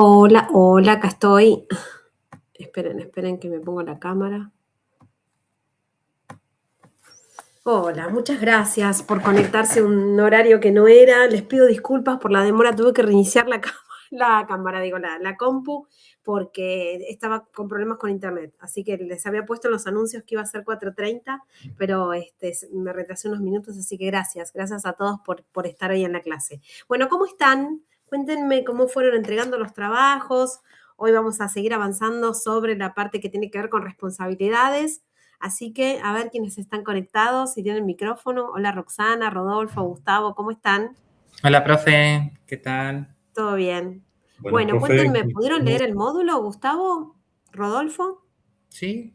Hola, hola, acá estoy. Esperen que me pongo la cámara. Hola, muchas gracias por conectarse a un horario que no era. Les pido disculpas por la demora, tuve que reiniciar la cámara, digo, la compu, porque estaba con problemas con internet. Así que les había puesto en los anuncios que iba a ser 4:30, pero me retrasé unos minutos, así que gracias a todos por estar hoy en la clase. Bueno, ¿cómo están? Cuéntenme cómo fueron entregando los trabajos. Hoy vamos a seguir avanzando sobre la parte que tiene que ver con responsabilidades. Así que a ver quiénes están conectados, si tienen micrófono. Hola Roxana, Rodolfo, Gustavo, ¿cómo están? Hola, profe, ¿qué tal? ¿Todo bien? Buenas, Bueno, profe, cuéntenme, ¿cómo ¿pudieron leer estamos? el módulo, Gustavo? ¿Rodolfo? Sí,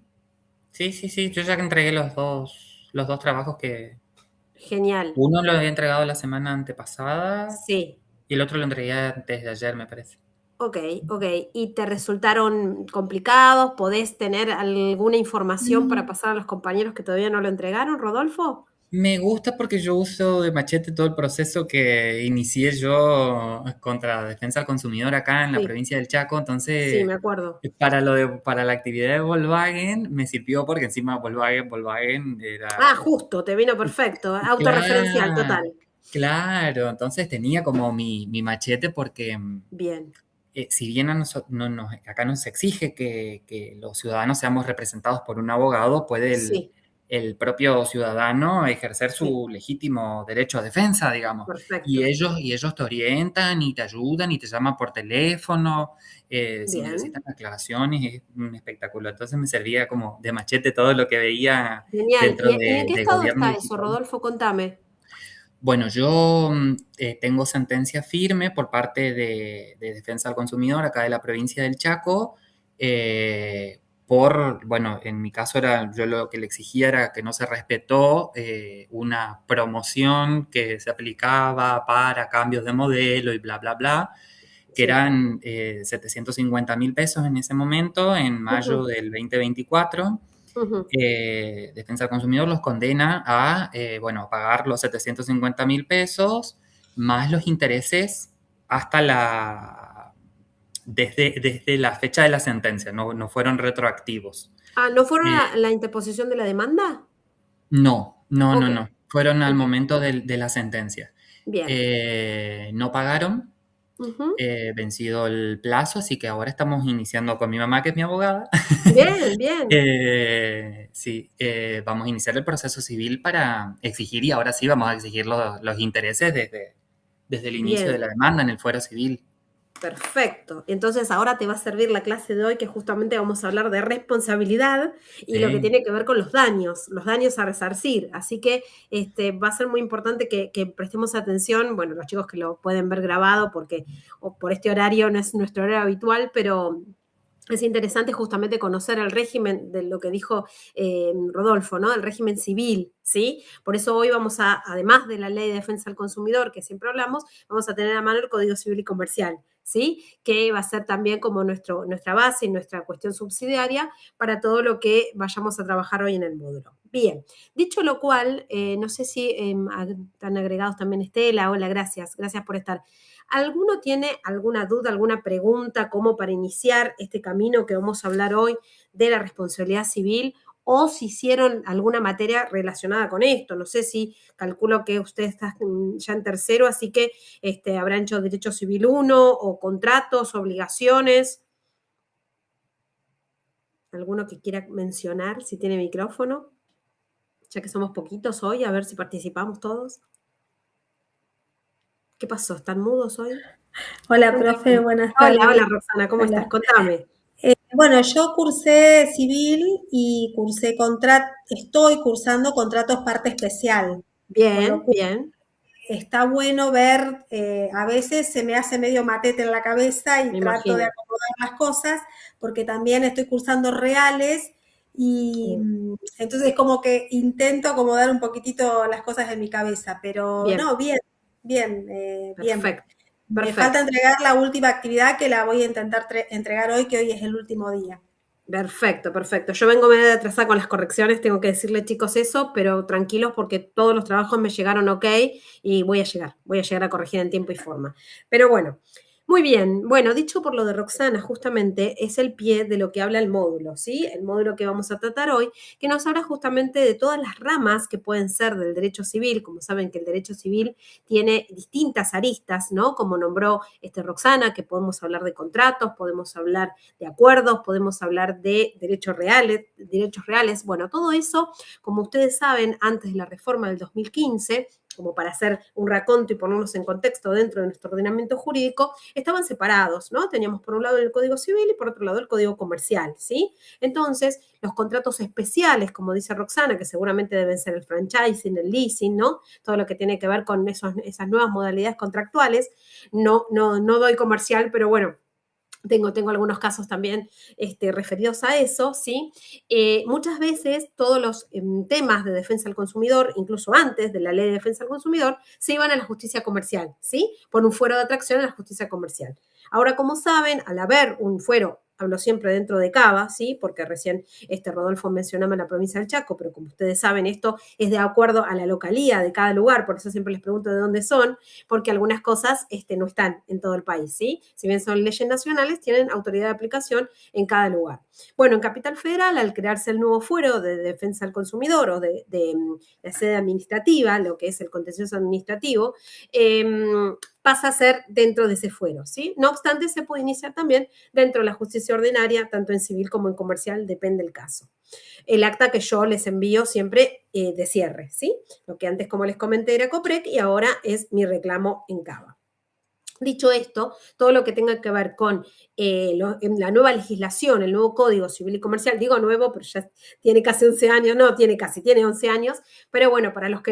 sí. Yo ya que entregué los dos trabajos que Genial. uno lo había entregado la semana antepasada Sí. y el otro lo entregué desde ayer, me parece. Ok, ok. ¿Y te resultaron complicados? ¿Podés tener alguna información para Mm, pasar a los compañeros que todavía no lo entregaron, Rodolfo? Me gusta porque yo uso de machete todo el proceso que inicié yo contra Defensa al Consumidor acá en la Sí, provincia del Chaco, sí, entonces me acuerdo. para la actividad de Volkswagen me sirvió porque encima Volkswagen Ah, era. justo, te vino perfecto. Autorreferencial, Claro, total. claro. Entonces tenía como mi machete porque Bien. si bien acá nos exige que los ciudadanos seamos representados por un abogado, puede el, Sí, el propio ciudadano ejercer sí, su legítimo derecho a defensa, digamos. Y perfecto. ellos, y ellos te orientan y te ayudan y te llaman por teléfono. Si Bien. necesitan aclaraciones, es un espectáculo. Entonces me servía como de machete todo lo que veía Genial. dentro ¿Y en qué de estado gobierno está eso, digital. Rodolfo? Contame. Bueno, yo tengo sentencia firme por parte de Defensa del Consumidor acá de la provincia del Chaco, bueno, en mi caso yo lo que le exigía era que no se respetó una promoción que se aplicaba para cambios de modelo y bla, bla, bla, que Sí. eran 750.000 pesos en ese momento, en mayo Ujú, del 2024. ujú. Defensa del Consumidor los condena a, bueno, pagar los 750.000 pesos más los intereses hasta desde la fecha de la sentencia, no fueron retroactivos. Ah, ¿no fueron Eh, a la interposición de la demanda? Ok, no, fueron al ok. momento de la sentencia. Bien. No pagaron, Ujú. vencido el plazo, así que ahora estamos iniciando con mi mamá, que es mi abogada. Bien, bien. Sí, vamos a iniciar el proceso civil para exigir, y ahora sí vamos a exigir los intereses desde el inicio de la Bien. demanda en el fuero civil. Perfecto. Entonces ahora te va a servir la clase de hoy que justamente vamos a hablar de responsabilidad y lo que Sí, tiene que ver con los daños a resarcir. Así que va a ser muy importante que prestemos atención, bueno, los chicos que lo pueden ver grabado porque o por este horario no es nuestro horario habitual, pero es interesante justamente conocer el régimen de lo que dijo Rodolfo, ¿no? El régimen civil, ¿sí? Por eso hoy vamos a, además de la ley de defensa del consumidor, que siempre hablamos, vamos a tener a mano el Código Civil y Comercial, ¿sí? Que va a ser también como nuestra base y nuestra cuestión subsidiaria para todo lo que vayamos a trabajar hoy en el módulo. Bien, dicho lo cual, no sé si están agregados también Estela, hola, gracias por estar. ¿Alguno tiene alguna duda, alguna pregunta como para iniciar este camino que vamos a hablar hoy de la responsabilidad civil? O si hicieron alguna materia relacionada con esto. No sé si calculo que usted está ya en tercero, así que habrán hecho Derecho Civil 1 o contratos, obligaciones. ¿Alguno que quiera mencionar si tiene micrófono? Ya que somos poquitos hoy, a ver si participamos todos. ¿Qué pasó? ¿Están mudos hoy? Hola, profe, Cuéntame. buenas Hola, tardes. Roxana, ¿cómo estás? Hola. Contame. Bueno, yo cursé civil y estoy cursando contratos parte especial, con lo Bien, cual bien. está bueno ver, a veces se me hace medio matete en la cabeza y Me trato de imagino. acomodar las cosas, porque también estoy cursando reales y entonces como que intento acomodar un poquitito las cosas en mi cabeza, pero Bien, no, bien, bien. perfecto, Me falta perfecto, entregar la última actividad que la voy a intentar entregar hoy, que hoy es el último día. perfecto, perfecto. Yo vengo medio atrasada con las correcciones, tengo que decirle chicos eso, pero tranquilos porque todos los trabajos me llegaron ok y voy a llegar a corregir en tiempo y forma. Pero bueno, Muy bien, bueno, dicho por lo de Roxana, justamente es el pie de lo que habla el módulo, ¿sí? El módulo que vamos a tratar hoy, que nos habla justamente de todas las ramas que pueden ser del derecho civil. Como saben que el derecho civil tiene distintas aristas, ¿no? Como nombró Roxana, que podemos hablar de contratos, podemos hablar de acuerdos, podemos hablar de derechos reales. Bueno, todo eso, como ustedes saben, antes de la reforma del 2015, como para hacer un raconto y ponernos en contexto dentro de nuestro ordenamiento jurídico, estaban separados, ¿no? Teníamos por un lado el Código Civil y por otro lado el Código Comercial, ¿sí? Entonces, los contratos especiales, como dice Roxana, que seguramente deben ser el franchising, el leasing, ¿no? Todo lo que tiene que ver con esas nuevas modalidades contractuales. No doy comercial, pero bueno, tengo algunos casos también referidos a eso, ¿sí? Muchas veces todos los temas de defensa del consumidor, incluso antes de la ley de defensa del consumidor, se iban a la justicia comercial, ¿sí? Por un fuero de atracción a la justicia comercial. Ahora, como saben, al haber un fuero, hablo siempre dentro de Cava, ¿sí? Porque recién Rodolfo mencionaba la provincia del Chaco, pero como ustedes saben, esto es de acuerdo a la localía de cada lugar, por eso siempre les pregunto de dónde son, porque algunas cosas no están en todo el país, ¿sí? Si bien son leyes nacionales, tienen autoridad de aplicación en cada lugar. Bueno, en Capital Federal, al crearse el nuevo fuero de defensa del consumidor o de la sede administrativa, lo que es el contencioso administrativo, pasa a ser dentro de ese fuero, ¿sí? No obstante, se puede iniciar también dentro de la justicia ordinaria, tanto en civil como en comercial, depende del caso. El acta que yo les envío siempre de cierre, ¿sí? Lo que antes, como les comenté, era COPREC y ahora es mi reclamo en Cava. Dicho esto, todo lo que tenga que ver con la nueva legislación, el nuevo Código Civil y Comercial, digo nuevo, pero ya tiene casi 11 años, no, tiene 11 años, pero bueno, para los que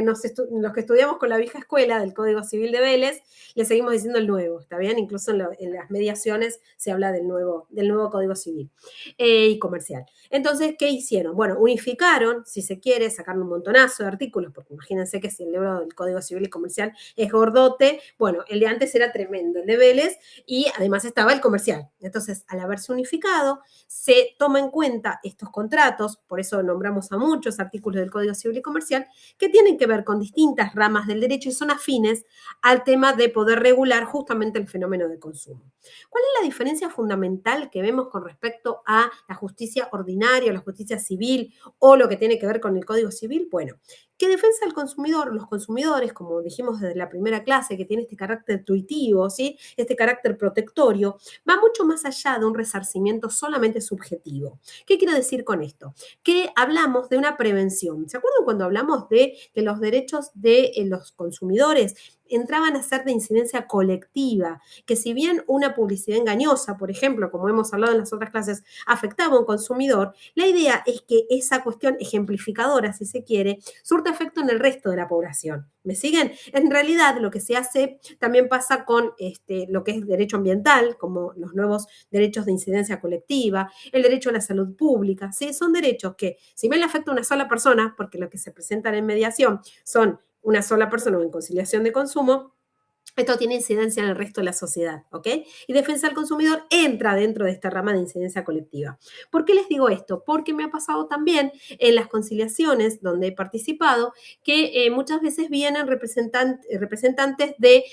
estudiamos con la vieja escuela del Código Civil de Vélez, le seguimos diciendo el nuevo, ¿está bien? Incluso en las mediaciones se habla del nuevo Código Civil y Comercial. Entonces, ¿qué hicieron? Bueno, unificaron, si se quiere, sacaron un montonazo de artículos, porque imagínense que si el libro del Código Civil y Comercial es gordote, bueno, el de antes era tremendo, el de Vélez, y además estaba el comercial. Entonces, al haberse unificado, se toma en cuenta estos contratos, por eso nombramos a muchos artículos del Código Civil y Comercial, que tienen que ver con distintas ramas del derecho y son afines al tema de poder regular justamente el fenómeno de consumo. ¿Cuál es la diferencia fundamental que vemos con respecto a la justicia ordinaria, la justicia civil o lo que tiene que ver con el Código Civil? Bueno, que defensa del consumidor, los consumidores, como dijimos desde la primera clase, que tiene este carácter intuitivo, ¿sí? Este carácter protectorio, va mucho más allá de un resarcimiento solamente subjetivo. ¿Qué quiero decir con esto? Que hablamos de una prevención. ¿Se acuerdan cuando hablamos de que los derechos de los consumidores entraban a ser de incidencia colectiva, que si bien una publicidad engañosa, por ejemplo, como hemos hablado en las otras clases, afectaba a un consumidor, la idea es que esa cuestión ejemplificadora, si se quiere, surta efecto en el resto de la población. ¿Me siguen? En realidad, lo que se hace también pasa con lo que es derecho ambiental, como los nuevos derechos de incidencia colectiva, el derecho a la salud pública, ¿sí? Son derechos que, si bien le afecta a una sola persona, porque lo que se presentan en mediación son una sola persona o en conciliación de consumo, esto tiene incidencia en el resto de la sociedad, ¿ok? Y defensa del consumidor entra dentro de esta rama de incidencia colectiva. ¿Por qué les digo esto? Porque me ha pasado también en las conciliaciones donde he participado que muchas veces vienen representantes de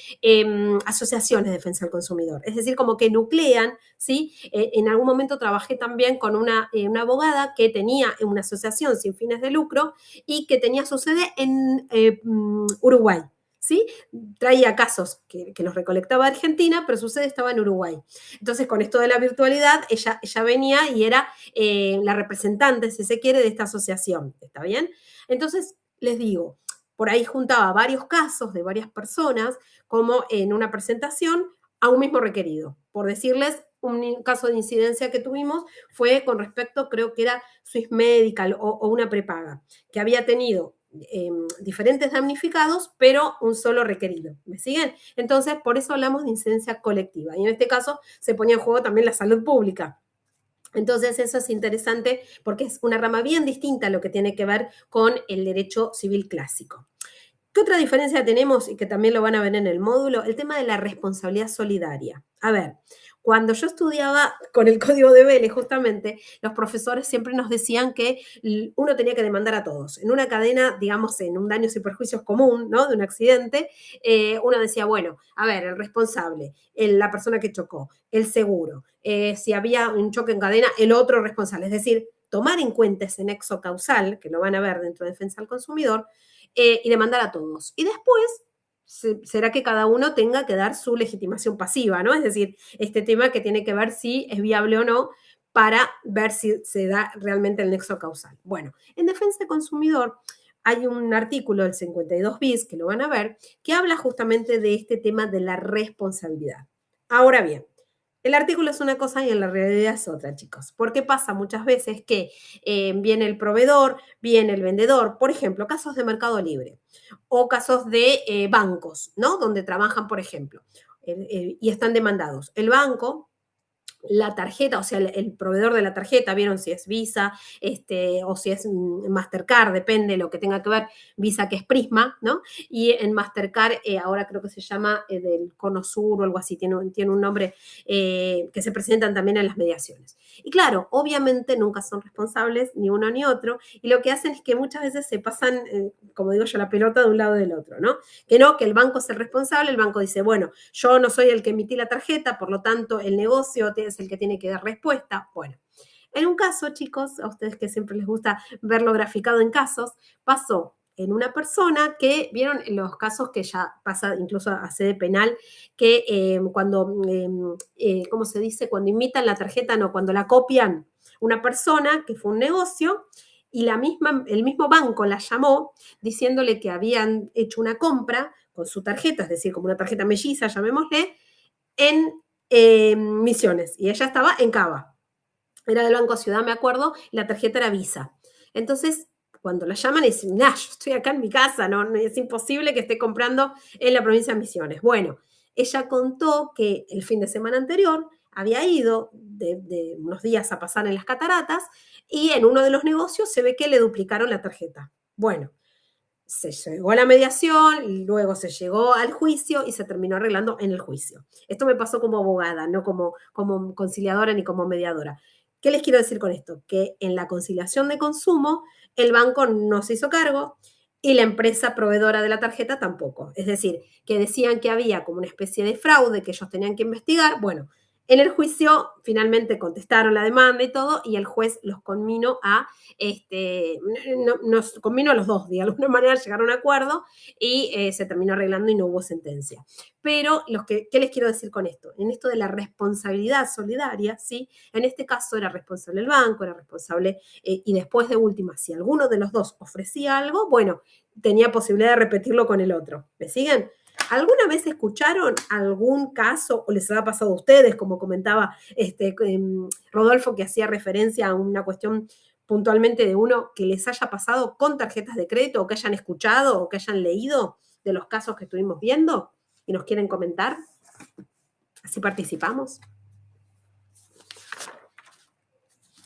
asociaciones de defensa del consumidor. Es decir, como que nuclean, ¿sí? En algún momento trabajé también con una abogada que tenía una asociación sin fines de lucro y que tenía su sede en Uruguay, ¿sí? Traía casos que los recolectaba de Argentina, pero su sede estaba en Uruguay. Entonces, con esto de la virtualidad, ella venía y era la representante, si se quiere, de esta asociación, ¿está bien? Entonces, les digo, por ahí juntaba varios casos de varias personas, como en una presentación, a un mismo requerido. Por decirles, un caso de incidencia que tuvimos fue con respecto, creo que era Swiss Medical o una prepaga, que había tenido diferentes damnificados, pero un solo requerido. ¿Me siguen? Entonces, por eso hablamos de incidencia colectiva. Y en este caso se ponía en juego también la salud pública. Entonces, eso es interesante porque es una rama bien distinta a lo que tiene que ver con el derecho civil clásico. ¿Qué otra diferencia tenemos y que también lo van a ver en el módulo? El tema de la responsabilidad solidaria. A ver, Cuando yo estudiaba con el código de Vélez, justamente, los profesores siempre nos decían que uno tenía que demandar a todos. En una cadena, digamos, en un daños y perjuicios común, ¿no? De un accidente, uno decía, bueno, a ver, el responsable, la persona que chocó, el seguro, si había un choque en cadena, el otro responsable. Es decir, tomar en cuenta ese nexo causal, que lo van a ver dentro de defensa al consumidor, y demandar a todos. Y después será que cada uno tenga que dar su legitimación pasiva, ¿no? Es decir, este tema que tiene que ver si es viable o no para ver si se da realmente el nexo causal. Bueno, en defensa del consumidor hay un artículo del 52 bis, que lo van a ver, que habla justamente de este tema de la responsabilidad. Ahora bien, el artículo es una cosa y en la realidad es otra, chicos. Porque pasa muchas veces que viene el proveedor, viene el vendedor, por ejemplo, casos de Mercado Libre o casos de bancos, ¿no? Donde trabajan, por ejemplo, y están demandados. El banco, la tarjeta, o sea, el proveedor de la tarjeta, vieron si es Visa, o si es Mastercard, depende de lo que tenga que ver, Visa que es Prisma, ¿no? Y en Mastercard, ahora creo que se llama del Cono Sur o algo así, tiene un nombre que se presentan también en las mediaciones. Y claro, obviamente nunca son responsables ni uno ni otro, y lo que hacen es que muchas veces se pasan, como digo yo, la pelota de un lado del otro, ¿no? Que el banco es el responsable, el banco dice, bueno, yo no soy el que emití la tarjeta, por lo tanto el negocio es el que tiene que dar respuesta. Bueno, en un caso, chicos, a ustedes que siempre les gusta verlo graficado en casos, pasó en una persona que, vieron los casos que ya pasa incluso a sede penal, que cuando, ¿cómo se dice? Cuando imitan la tarjeta, no, cuando la copian, una persona que fue un negocio y el mismo banco la llamó diciéndole que habían hecho una compra con su tarjeta, es decir, como una tarjeta melliza, llamémosle, en Misiones, y ella estaba en Cava. Era del Banco Ciudad, me acuerdo, y la tarjeta era Visa. Entonces, cuando la llaman, dicen, yo estoy acá en mi casa, no, es imposible que esté comprando en la provincia de Misiones. Bueno, ella contó que el fin de semana anterior había ido de unos días a pasar en las cataratas y en uno de los negocios se ve que le duplicaron la tarjeta. Bueno, se llegó a la mediación, luego se llegó al juicio y se terminó arreglando en el juicio. Esto me pasó como abogada, no como conciliadora ni como mediadora. ¿Qué les quiero decir con esto? Que en la conciliación de consumo el banco no se hizo cargo y la empresa proveedora de la tarjeta tampoco. Es decir, que decían que había como una especie de fraude que ellos tenían que investigar. Bueno, en el juicio finalmente contestaron la demanda y todo, y el juez los conminó nos conminó a los dos, de alguna manera llegaron a un acuerdo y se terminó arreglando y no hubo sentencia. Pero ¿qué les quiero decir con esto? En esto de la responsabilidad solidaria, ¿sí? En este caso era responsable el banco, era responsable, y después de última, si alguno de los dos ofrecía algo, bueno, tenía posibilidad de repetirlo con el otro. ¿Me siguen? ¿Alguna vez escucharon algún caso o les ha pasado a ustedes, como comentaba Rodolfo, que hacía referencia a una cuestión puntualmente de uno que les haya pasado con tarjetas de crédito o que hayan escuchado o que hayan leído de los casos que estuvimos viendo y nos quieren comentar? Así participamos.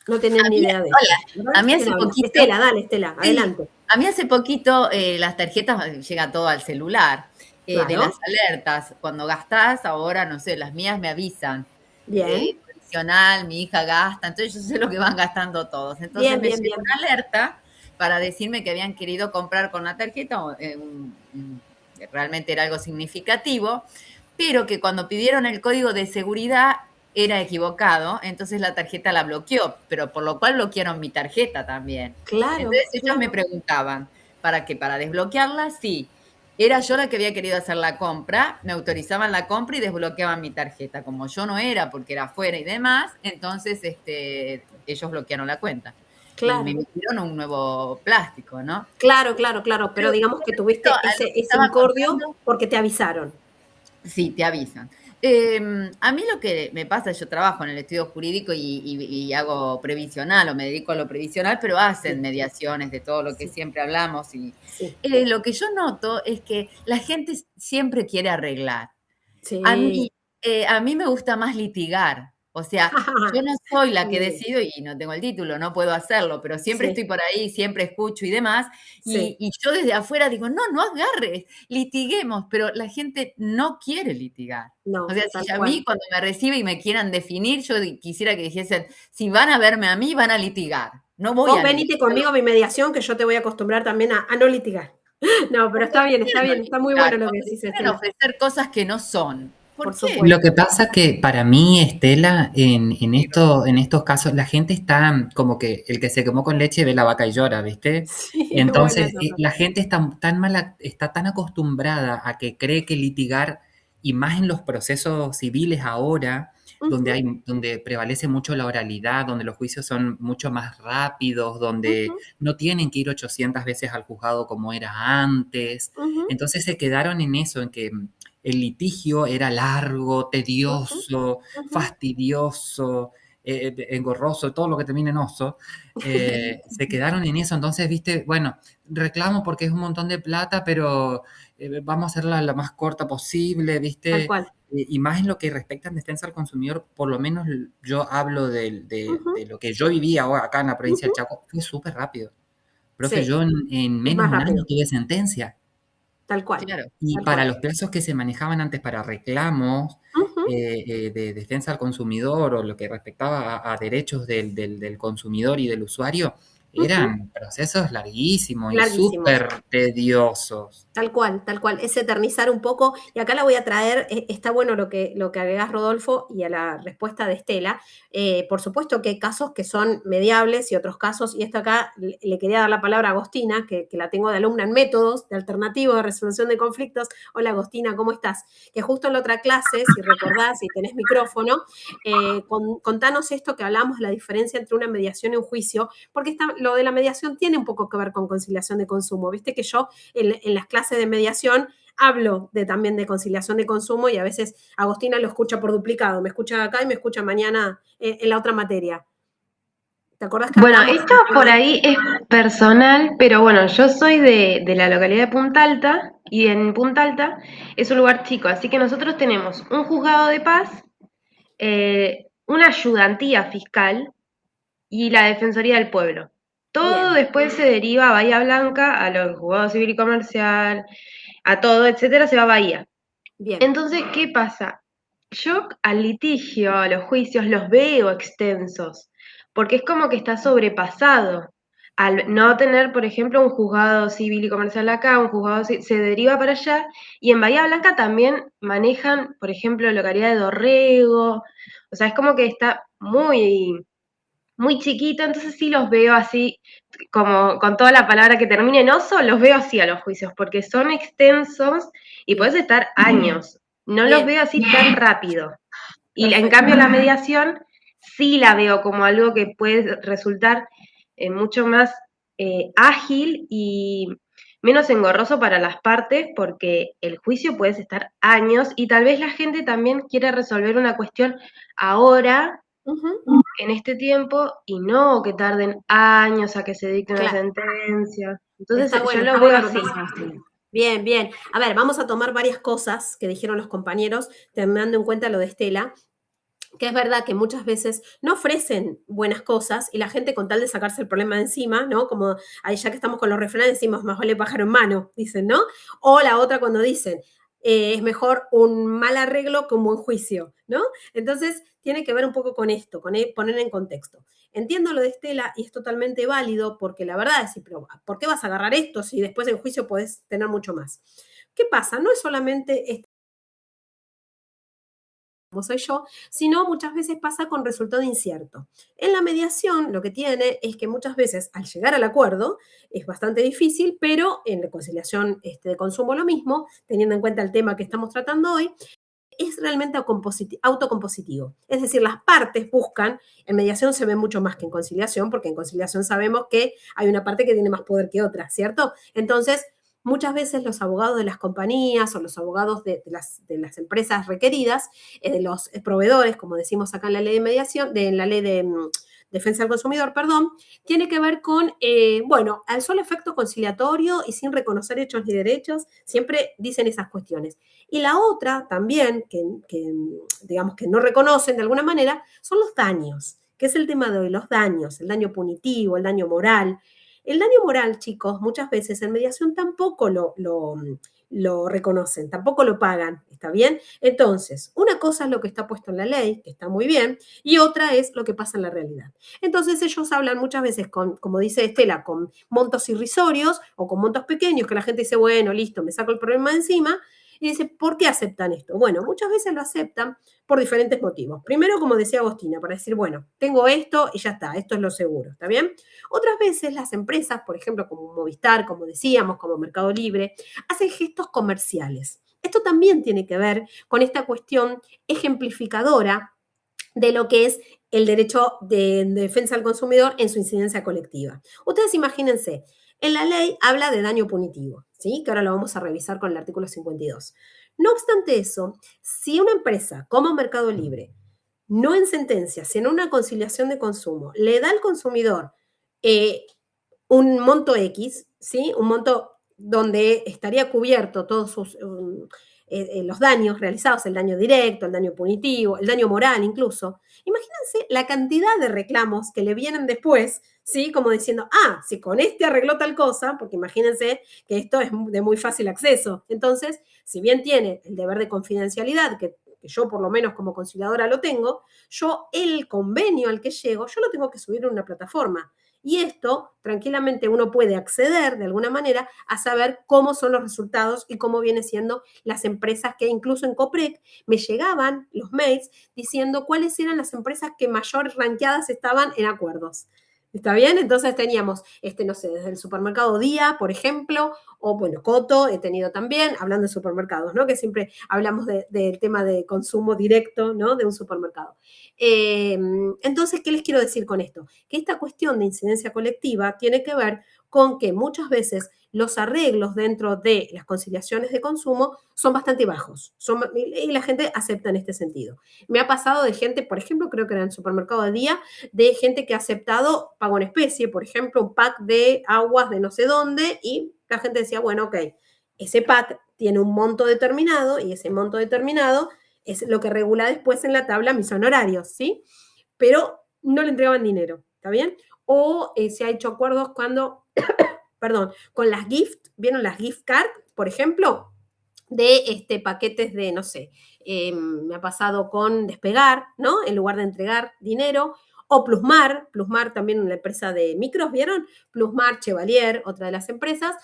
No tenían ni idea de eso. Hola, a mí hace poquito... Estela, dale, Estela, adelante. A mí hace poquito las tarjetas, llega todo al celular, Claro. de las alertas. Cuando gastás, ahora, no sé, las mías me avisan. Bien. Tradicional, mi hija gasta, entonces yo sé lo que van gastando todos. Entonces me llegó una alerta para decirme que habían querido comprar con la tarjeta, realmente era algo significativo, pero que cuando pidieron el código de seguridad era equivocado, entonces la tarjeta la bloqueó, pero por lo cual bloquearon mi tarjeta también. Claro. Entonces ellos me preguntaban, ¿para qué? ¿Para desbloquearla? Sí. Era yo la que había querido hacer la compra, me autorizaban la compra y desbloqueaban mi tarjeta. Como yo no era, porque era afuera y demás, entonces ellos bloquearon la cuenta. Claro. Y me metieron un nuevo plástico, ¿no? Claro, pero digamos que tuviste ese incordio porque te avisaron. Sí, te avisan. A mí lo que me pasa, yo trabajo en el estudio jurídico y hago previsional, o me dedico a lo previsional, pero hacen mediaciones de todo lo que siempre hablamos. Y lo que yo noto es que la gente siempre quiere arreglar. Sí. A mí me gusta más litigar. O sea, yo no soy la que Bien. decido y no tengo el título, no puedo hacerlo, pero siempre Sí. estoy por ahí, siempre escucho y demás. Sí. Y yo desde afuera digo, no agarres, litiguemos, pero la gente no quiere litigar. No, O sea, tal si a cual. mí cuando me recibe y me quieran definir, yo quisiera que dijesen, si van a verme a mí, van a litigar. No voy Vos a venite conmigo a mi mediación, que yo te voy a acostumbrar también a no litigar. No, pero está bien, está muy bueno lo que decís, quieren Estela. ofrecer cosas que no son. ¿Por Por qué? supuesto. Lo que pasa que para mí, Estela, en estos casos, la gente está como que el que se quemó con leche ve la vaca y llora, ¿viste? Sí, Entonces, buena esa frase. la gente está tan acostumbrada a que cree que litigar, y más en los procesos civiles ahora, Ujú, donde prevalece mucho la oralidad, donde los juicios son mucho más rápidos, donde ujú, no tienen que ir 800 veces al juzgado como era antes. ujú, Entonces se quedaron en eso, en que el litigio era largo, ujú, tedioso, ujú. fastidioso, engorroso, todo lo que termina en oso. Se quedaron en eso, entonces, viste, bueno, reclamo porque es un montón de plata, pero vamos a hacerla la más corta posible, Tal viste. cual. Y más en lo que respecta en defensa al consumidor, por lo menos yo hablo Ujú, de lo que yo vivía ahora acá en la provincia del ujú. Chaco, fue súper rápido. Profe, Sí, yo en es menos más de un año rápido. tuve sentencia. Tal cual, Claro. Y tal para cual. los plazos que se manejaban antes para reclamos Ujú, de defensa al consumidor o lo que respectaba a derechos del consumidor y del usuario, ujú. eran procesos larguísimos y Larguísimos. súper tediosos. Tal cual, es eternizar un poco, y acá la voy a traer, está bueno lo que agregás, Rodolfo, y a la respuesta de Estela. Por supuesto que hay casos que son mediables y otros casos, y esto acá le quería dar la palabra a Agostina, que la tengo de alumna en métodos de alternativo de resolución de conflictos. Hola Agostina, ¿cómo estás? Que justo en la otra clase, si recordás, si tenés micrófono, contanos esto que hablamos, la diferencia entre una mediación y un juicio, porque lo de la mediación tiene un poco que ver con conciliación de consumo. Viste que yo en las clases de mediación hablo también de conciliación de consumo, y a veces Agostina lo escucha por duplicado, me escucha acá y me escucha mañana en la otra materia. ¿Te acordás que Bueno, hablamos esto del tema por de ahí es personal, pero bueno, yo soy de la localidad de Punta Alta y en Punta Alta es un lugar chico, así que nosotros tenemos un juzgado de paz, una ayudantía fiscal y la Defensoría del Pueblo. Todo Bien, después se deriva a Bahía Blanca, a los juzgados civil y comercial, a todo, etcétera, se va a Bahía. bien. Entonces, ¿qué pasa? Yo al litigio, a los juicios, los veo extensos, porque es como que está sobrepasado. Al no tener, por ejemplo, un juzgado civil y comercial acá, un juzgado se deriva para allá, y en Bahía Blanca también manejan, por ejemplo, la localidad de Dorrego, o sea, es como que está muy chiquito, entonces sí los veo así, como con toda la palabra que termine en oso, los veo así a los juicios, porque son extensos y Bien, puedes estar años. No los bien, veo así tan rápido. Y en perfecto. cambio la mediación sí la veo como algo que puede resultar mucho más ágil y menos engorroso para las partes, porque el juicio puedes estar años y tal vez la gente también quiere resolver una cuestión ahora Ujú, en este tiempo y no que tarden años a que se dicte una claro, sentencia. Entonces yo lo está veo bueno lo que así. dice Agostina. Bien, bien. A ver, vamos a tomar varias cosas que dijeron los compañeros, teniendo en cuenta lo de Estela, que es verdad que muchas veces no ofrecen buenas cosas y la gente con tal de sacarse el problema de encima, ¿no? Como ahí ya que estamos con los refranes decimos, más vale pájaro en mano, dicen, ¿no? O la otra cuando dicen, es mejor un mal arreglo que un buen juicio, ¿no? Entonces tiene que ver un poco con esto, con poner en contexto. Entiendo lo de Estela y es totalmente válido porque la verdad es, pero ¿por qué vas a agarrar esto si después en juicio podés tener mucho más? ¿Qué pasa? No es solamente como soy yo, sino muchas veces pasa con resultado incierto. En la mediación lo que tiene es que muchas veces al llegar al acuerdo es bastante difícil, pero en la conciliación de consumo lo mismo, teniendo en cuenta el tema que estamos tratando hoy, es realmente autocompositivo. Es decir, las partes buscan, en mediación se ve mucho más que en conciliación, porque en conciliación sabemos que hay una parte que tiene más poder que otra, ¿cierto? Entonces, muchas veces los abogados de las compañías o los abogados de las empresas requeridas, de los proveedores, como decimos acá en la ley de mediación, de la ley defensa del consumidor, perdón, tiene que ver con, bueno, al solo efecto conciliatorio y sin reconocer hechos ni derechos, siempre dicen esas cuestiones. Y la otra también, digamos que no reconocen de alguna manera, son los daños, que es el tema de hoy, los daños, el daño punitivo, el daño moral. El daño moral, chicos, muchas veces en mediación tampoco lo reconocen, tampoco lo pagan, ¿está bien? Entonces, una cosa es lo que está puesto en la ley, que está muy bien, y otra es lo que pasa en la realidad. Entonces, ellos hablan muchas veces con, como dice Estela, con montos irrisorios o con montos pequeños, que la gente dice, bueno, listo, me saco el problema de encima, y dice, ¿por qué aceptan esto? Bueno, muchas veces lo aceptan por diferentes motivos. Primero, como decía Agostina, para decir, bueno, tengo esto y ya está, esto es lo seguro, ¿está bien? Otras veces las empresas, por ejemplo, como Movistar, como decíamos, como Mercado Libre, hacen gestos comerciales. Esto también tiene que ver con esta cuestión ejemplificadora de lo que es el derecho de defensa al consumidor en su incidencia colectiva. Ustedes imagínense, en la ley habla de daño punitivo, ¿sí? Que ahora lo vamos a revisar con el artículo 52. No obstante eso, si una empresa como Mercado Libre, no en sentencia, sino en una conciliación de consumo, le da al consumidor un monto X, ¿sí? Un monto donde estaría cubierto todos los daños realizados, el daño directo, el daño punitivo, el daño moral incluso. Imagínense la cantidad de reclamos que le vienen después, ¿sí? Como diciendo, si con este arregló tal cosa, porque imagínense que esto es de muy fácil acceso. Entonces, si bien tiene el deber de confidencialidad, que yo por lo menos como conciliadora lo tengo, yo el convenio al que llego, yo lo tengo que subir en una plataforma. Y esto, tranquilamente, uno puede acceder de alguna manera a saber cómo son los resultados y cómo vienen siendo las empresas que incluso en Coprec me llegaban los mails diciendo cuáles eran las empresas que mayor rankeadas estaban en acuerdos. ¿Está bien? Entonces teníamos, no sé, desde el supermercado Día, por ejemplo, o bueno, Coto he tenido también, hablando de supermercados, ¿no? Que siempre hablamos del tema de consumo directo, ¿no? De un supermercado. Entonces, ¿qué les quiero decir con esto? Que esta cuestión de incidencia colectiva tiene que ver con que muchas veces los arreglos dentro de las conciliaciones de consumo son bastante bajos y la gente acepta en este sentido. Me ha pasado de gente, por ejemplo, creo que era en el supermercado de Día, de gente que ha aceptado pago en especie, por ejemplo, un pack de aguas de no sé dónde y la gente decía, bueno, ok, ese pack tiene un monto determinado y ese monto determinado es lo que regula después en la tabla mis honorarios, ¿sí? Pero no le entregaban dinero, ¿está bien? O se ha hecho acuerdos cuando, perdón, con las gift, ¿vieron las gift cards, por ejemplo? De paquetes de, no sé, me ha pasado con Despegar, ¿no? En lugar de entregar dinero, o Plusmar también una empresa de micros, ¿vieron? Plusmar, Chevalier, otra de las empresas,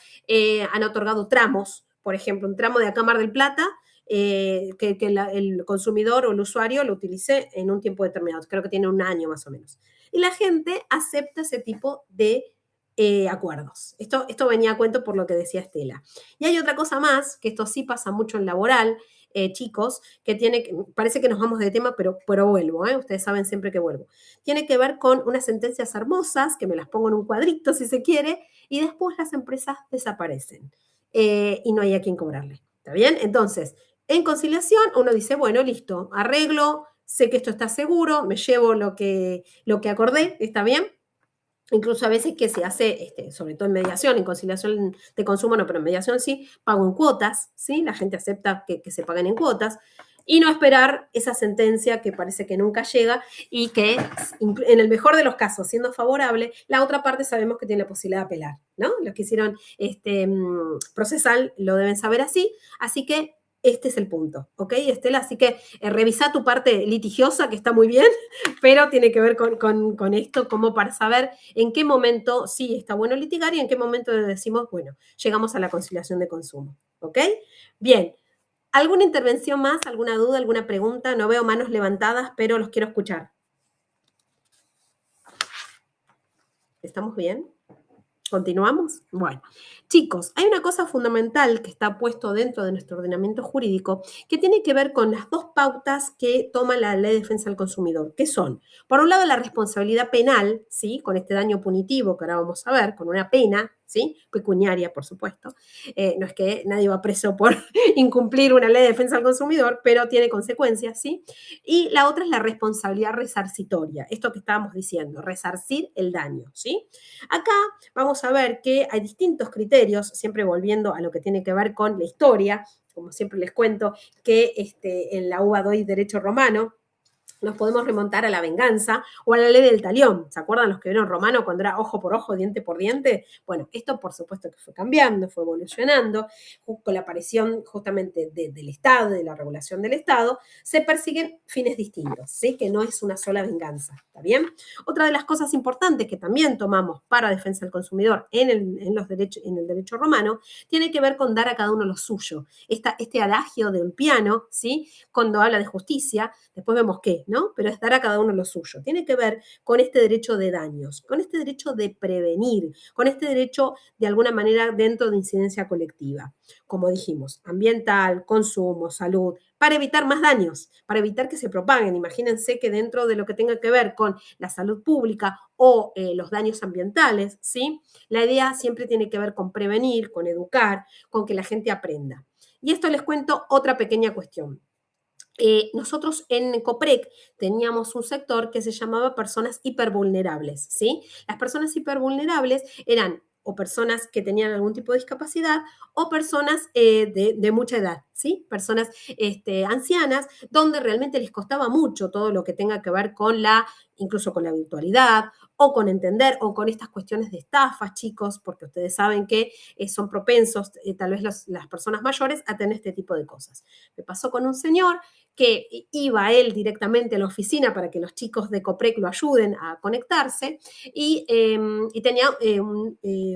han otorgado tramos, por ejemplo, un tramo de acá Mar del Plata, que el consumidor o el usuario lo utilice en un tiempo determinado, creo que tiene un año más o menos. Y la gente acepta ese tipo de acuerdos. Esto venía a cuento por lo que decía Estela. Y hay otra cosa más, que esto sí pasa mucho en laboral, chicos, parece que nos vamos de tema, pero vuelvo, ustedes saben siempre que vuelvo. Tiene que ver con unas sentencias hermosas, que me las pongo en un cuadrito si se quiere, y después las empresas desaparecen y no hay a quien cobrarle. ¿Está bien? Entonces, en conciliación uno dice, bueno, listo, arreglo, sé que esto está seguro, me llevo lo que acordé, ¿está bien? Incluso a veces que se hace, sobre todo en mediación, en conciliación de consumo no, pero en mediación sí, pago en cuotas, ¿sí? La gente acepta que se paguen en cuotas y no esperar esa sentencia que parece que nunca llega y que en el mejor de los casos, siendo favorable, la otra parte sabemos que tiene la posibilidad de apelar, ¿no? Los que hicieron procesal lo deben saber así que este es el punto, ¿ok, Estela? Así que revisa tu parte litigiosa, que está muy bien, pero tiene que ver con esto, como para saber en qué momento sí está bueno litigar y en qué momento decimos, bueno, llegamos a la conciliación de consumo, ¿ok? Bien, ¿alguna intervención más, alguna duda, alguna pregunta? No veo manos levantadas, pero los quiero escuchar. ¿Estamos bien? ¿Continuamos? Bueno, chicos, hay una cosa fundamental que está puesto dentro de nuestro ordenamiento jurídico que tiene que ver con las dos pautas que toma la Ley de Defensa del Consumidor, que son, por un lado, la responsabilidad penal, ¿sí? Con este daño punitivo que ahora vamos a ver, con una pena, ¿sí? Pecuniaria, por supuesto. No es que nadie va preso por incumplir una ley de defensa al consumidor, pero tiene consecuencias, ¿sí? Y la otra es la responsabilidad resarcitoria, esto que estábamos diciendo, resarcir el daño, ¿sí? Acá vamos a ver que hay distintos criterios, siempre volviendo a lo que tiene que ver con la historia, como siempre les cuento, que en la UBA doy derecho romano, nos podemos remontar a la venganza o a la ley del talión. ¿Se acuerdan los que vieron Romano cuando era ojo por ojo, diente por diente? Bueno, esto por supuesto que fue cambiando, fue evolucionando, con la aparición justamente del Estado, de la regulación del Estado, se persiguen fines distintos, ¿sí? Que no es una sola venganza, ¿está bien? Otra de las cosas importantes que también tomamos para defensa del consumidor en el derecho romano tiene que ver con dar a cada uno lo suyo. Este adagio del piano, ¿sí? Cuando habla de justicia, después vemos qué, ¿no? Pero es dar a cada uno lo suyo. Tiene que ver con este derecho de daños, con este derecho de prevenir, con este derecho de alguna manera dentro de incidencia colectiva. Como dijimos, ambiental, consumo, salud, para evitar más daños, para evitar que se propaguen. Imagínense que dentro de lo que tenga que ver con la salud pública o los daños ambientales, ¿sí? La idea siempre tiene que ver con prevenir, con educar, con que la gente aprenda. Y esto les cuento otra pequeña cuestión. Nosotros en COPREC teníamos un sector que se llamaba personas hipervulnerables, ¿sí? Las personas hipervulnerables eran o personas que tenían algún tipo de discapacidad o personas de mucha edad, ¿sí? Personas ancianas, donde realmente les costaba mucho todo lo que tenga que ver con incluso con la virtualidad, o con entender, o con estas cuestiones de estafas, chicos, porque ustedes saben que son propensos, tal vez las personas mayores, a tener este tipo de cosas. Me pasó con un señor que iba él directamente a la oficina para que los chicos de COPREC lo ayuden a conectarse y tenía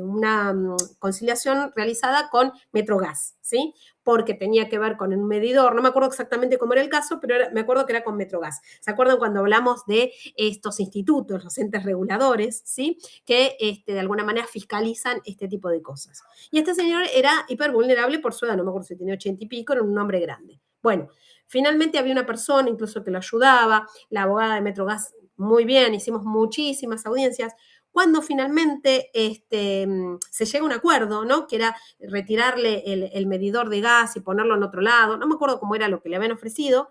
una conciliación realizada con Metrogas, ¿sí? Porque tenía que ver con un medidor, no me acuerdo exactamente cómo era el caso, pero me acuerdo que era con Metrogas. ¿Se acuerdan cuando hablamos de estos institutos, los entes reguladores, ¿sí? Que de alguna manera fiscalizan este tipo de cosas? Y este señor era hipervulnerable por su edad, no me acuerdo si tenía 80 y pico, era un hombre grande. Bueno, finalmente había una persona incluso que lo ayudaba, la abogada de Metrogas, muy bien, hicimos muchísimas audiencias. Cuando finalmente se llega a un acuerdo, ¿no? Que era retirarle el medidor de gas y ponerlo en otro lado, no me acuerdo cómo era lo que le habían ofrecido,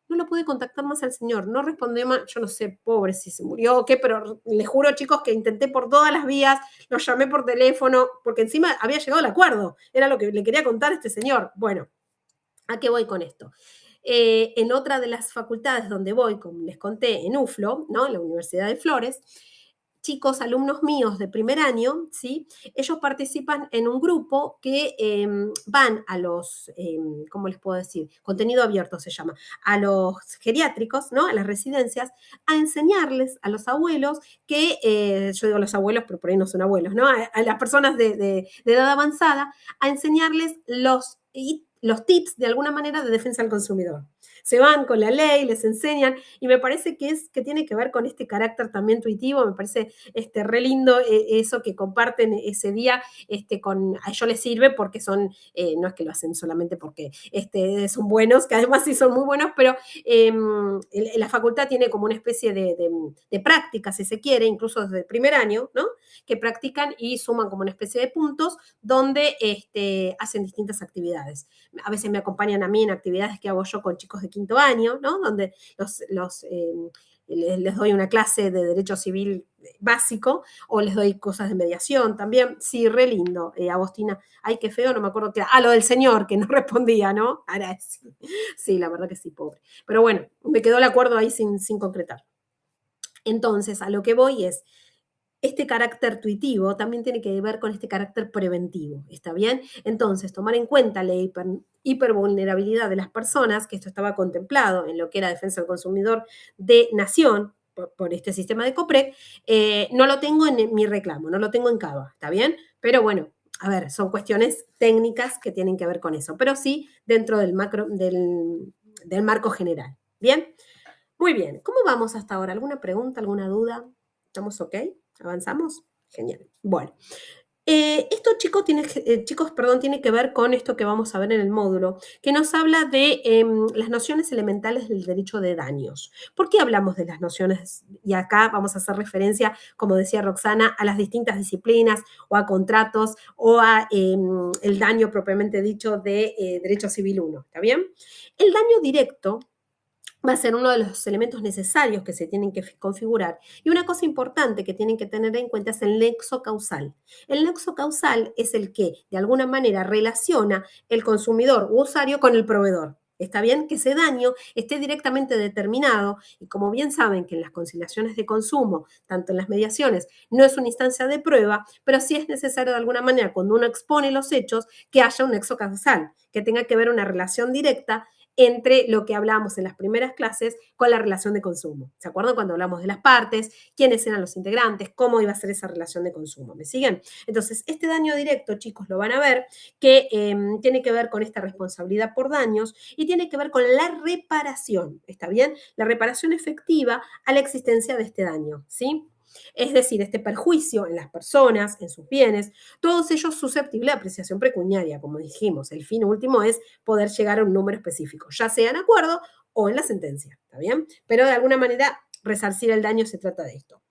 no lo pude contactar más al señor, no respondió más, yo no sé, pobre, si se murió o qué, pero les juro, chicos, que intenté por todas las vías, lo llamé por teléfono, porque encima había llegado el acuerdo, era lo que le quería contar a este señor. Bueno, ¿a qué voy con esto? En otra de las facultades donde voy, como les conté, en UFLO, ¿no? En la Universidad de Flores, chicos, alumnos míos de primer año, ¿sí? Ellos participan en un grupo que van a los, ¿cómo les puedo decir? Contenido abierto se llama, a los geriátricos, ¿no? A las residencias, a enseñarles a los abuelos que, yo digo los abuelos, pero por ahí no son abuelos, ¿no? A las personas de edad avanzada, a enseñarles los tips de alguna manera de defensa al consumidor. Se van con la ley, les enseñan, y me parece que tiene que ver con este carácter también intuitivo, me parece re lindo eso que comparten ese día, a ellos les sirve porque son, no es que lo hacen solamente porque son buenos, que además sí son muy buenos, pero la facultad tiene como una especie de práctica, si se quiere, incluso desde el primer año, ¿no? Que practican y suman como una especie de puntos donde hacen distintas actividades. A veces me acompañan a mí en actividades que hago yo con chicos de quinto año, ¿no? Donde les doy una clase de derecho civil básico o les doy cosas de mediación también. Sí, re lindo, Agostina. Ay, qué feo, no me acuerdo qué era. Lo del señor, que no respondía, ¿no? Ahora sí. Sí, la verdad que sí, pobre. Pero bueno, me quedó el acuerdo ahí sin concretar. Entonces, a lo que voy es, este carácter tuitivo también tiene que ver con este carácter preventivo, ¿está bien? Entonces, tomar en cuenta la hipervulnerabilidad de las personas, que esto estaba contemplado en lo que era defensa del consumidor de nación, por este sistema de COPREC, no lo tengo en mi reclamo, no lo tengo en CABA, ¿está bien? Pero bueno, a ver, son cuestiones técnicas que tienen que ver con eso, pero sí dentro del marco general, ¿bien? Muy bien, ¿cómo vamos hasta ahora? ¿Alguna pregunta, alguna duda? ¿Estamos ok? ¿Avanzamos? Genial. Bueno, Esto, chicos, tiene que ver con esto que vamos a ver en el módulo, que nos habla de las nociones elementales del derecho de daños. ¿Por qué hablamos de las nociones? Y acá vamos a hacer referencia, como decía Roxana, a las distintas disciplinas o a contratos o a el daño propiamente dicho de Derecho Civil 1, ¿está bien? El daño directo va a ser uno de los elementos necesarios que se tienen que configurar. Y una cosa importante que tienen que tener en cuenta es el nexo causal. El nexo causal es el que, de alguna manera, relaciona el consumidor u usuario con el proveedor. Está bien que ese daño esté directamente determinado y como bien saben que en las conciliaciones de consumo, tanto en las mediaciones, no es una instancia de prueba, pero sí es necesario de alguna manera cuando uno expone los hechos que haya un nexo causal, que tenga que ver una relación directa entre lo que hablábamos en las primeras clases con la relación de consumo. ¿Se acuerdan cuando hablamos de las partes? ¿Quiénes eran los integrantes? ¿Cómo iba a ser esa relación de consumo? ¿Me siguen? Entonces, este daño directo, chicos, lo van a ver, que tiene que ver con esta responsabilidad por daños y tiene que ver con la reparación, ¿está bien? La reparación efectiva a la existencia de este daño, ¿sí? Es decir, este perjuicio en las personas, en sus bienes, todos ellos susceptibles de apreciación pecuniaria, como dijimos. El fin último es poder llegar a un número específico, ya sea en acuerdo o en la sentencia, ¿está bien? Pero de alguna manera resarcir el daño se trata de esto.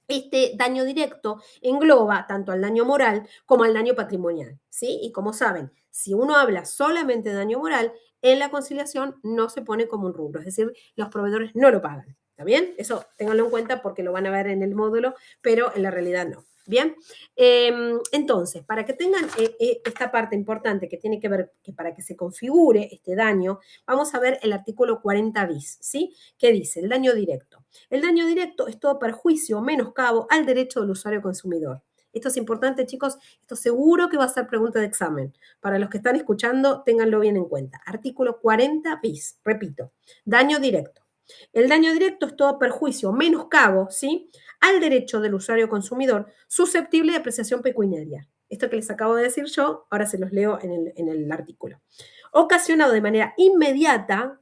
Este daño directo engloba tanto al daño moral como al daño patrimonial, ¿sí? Y como saben, si uno habla solamente de daño moral, en la conciliación no se pone como un rubro, es decir, los proveedores no lo pagan, ¿está bien? Eso ténganlo en cuenta porque lo van a ver en el módulo, pero en la realidad no. Bien, entonces, para que tengan esta parte importante que tiene que ver que para que se configure este daño, vamos a ver el artículo 40 bis, ¿sí? Que dice el daño directo. El daño directo es todo perjuicio o menoscabo al derecho del usuario consumidor. Esto es importante, chicos. Esto seguro que va a ser pregunta de examen. Para los que están escuchando, ténganlo bien en cuenta. Artículo 40 bis. Repito, daño directo. El daño directo es todo perjuicio o menoscabo, ¿sí? Al derecho del usuario consumidor susceptible de apreciación pecuniaria. Esto que les acabo de decir yo, ahora se los leo en el artículo. Ocasionado de manera inmediata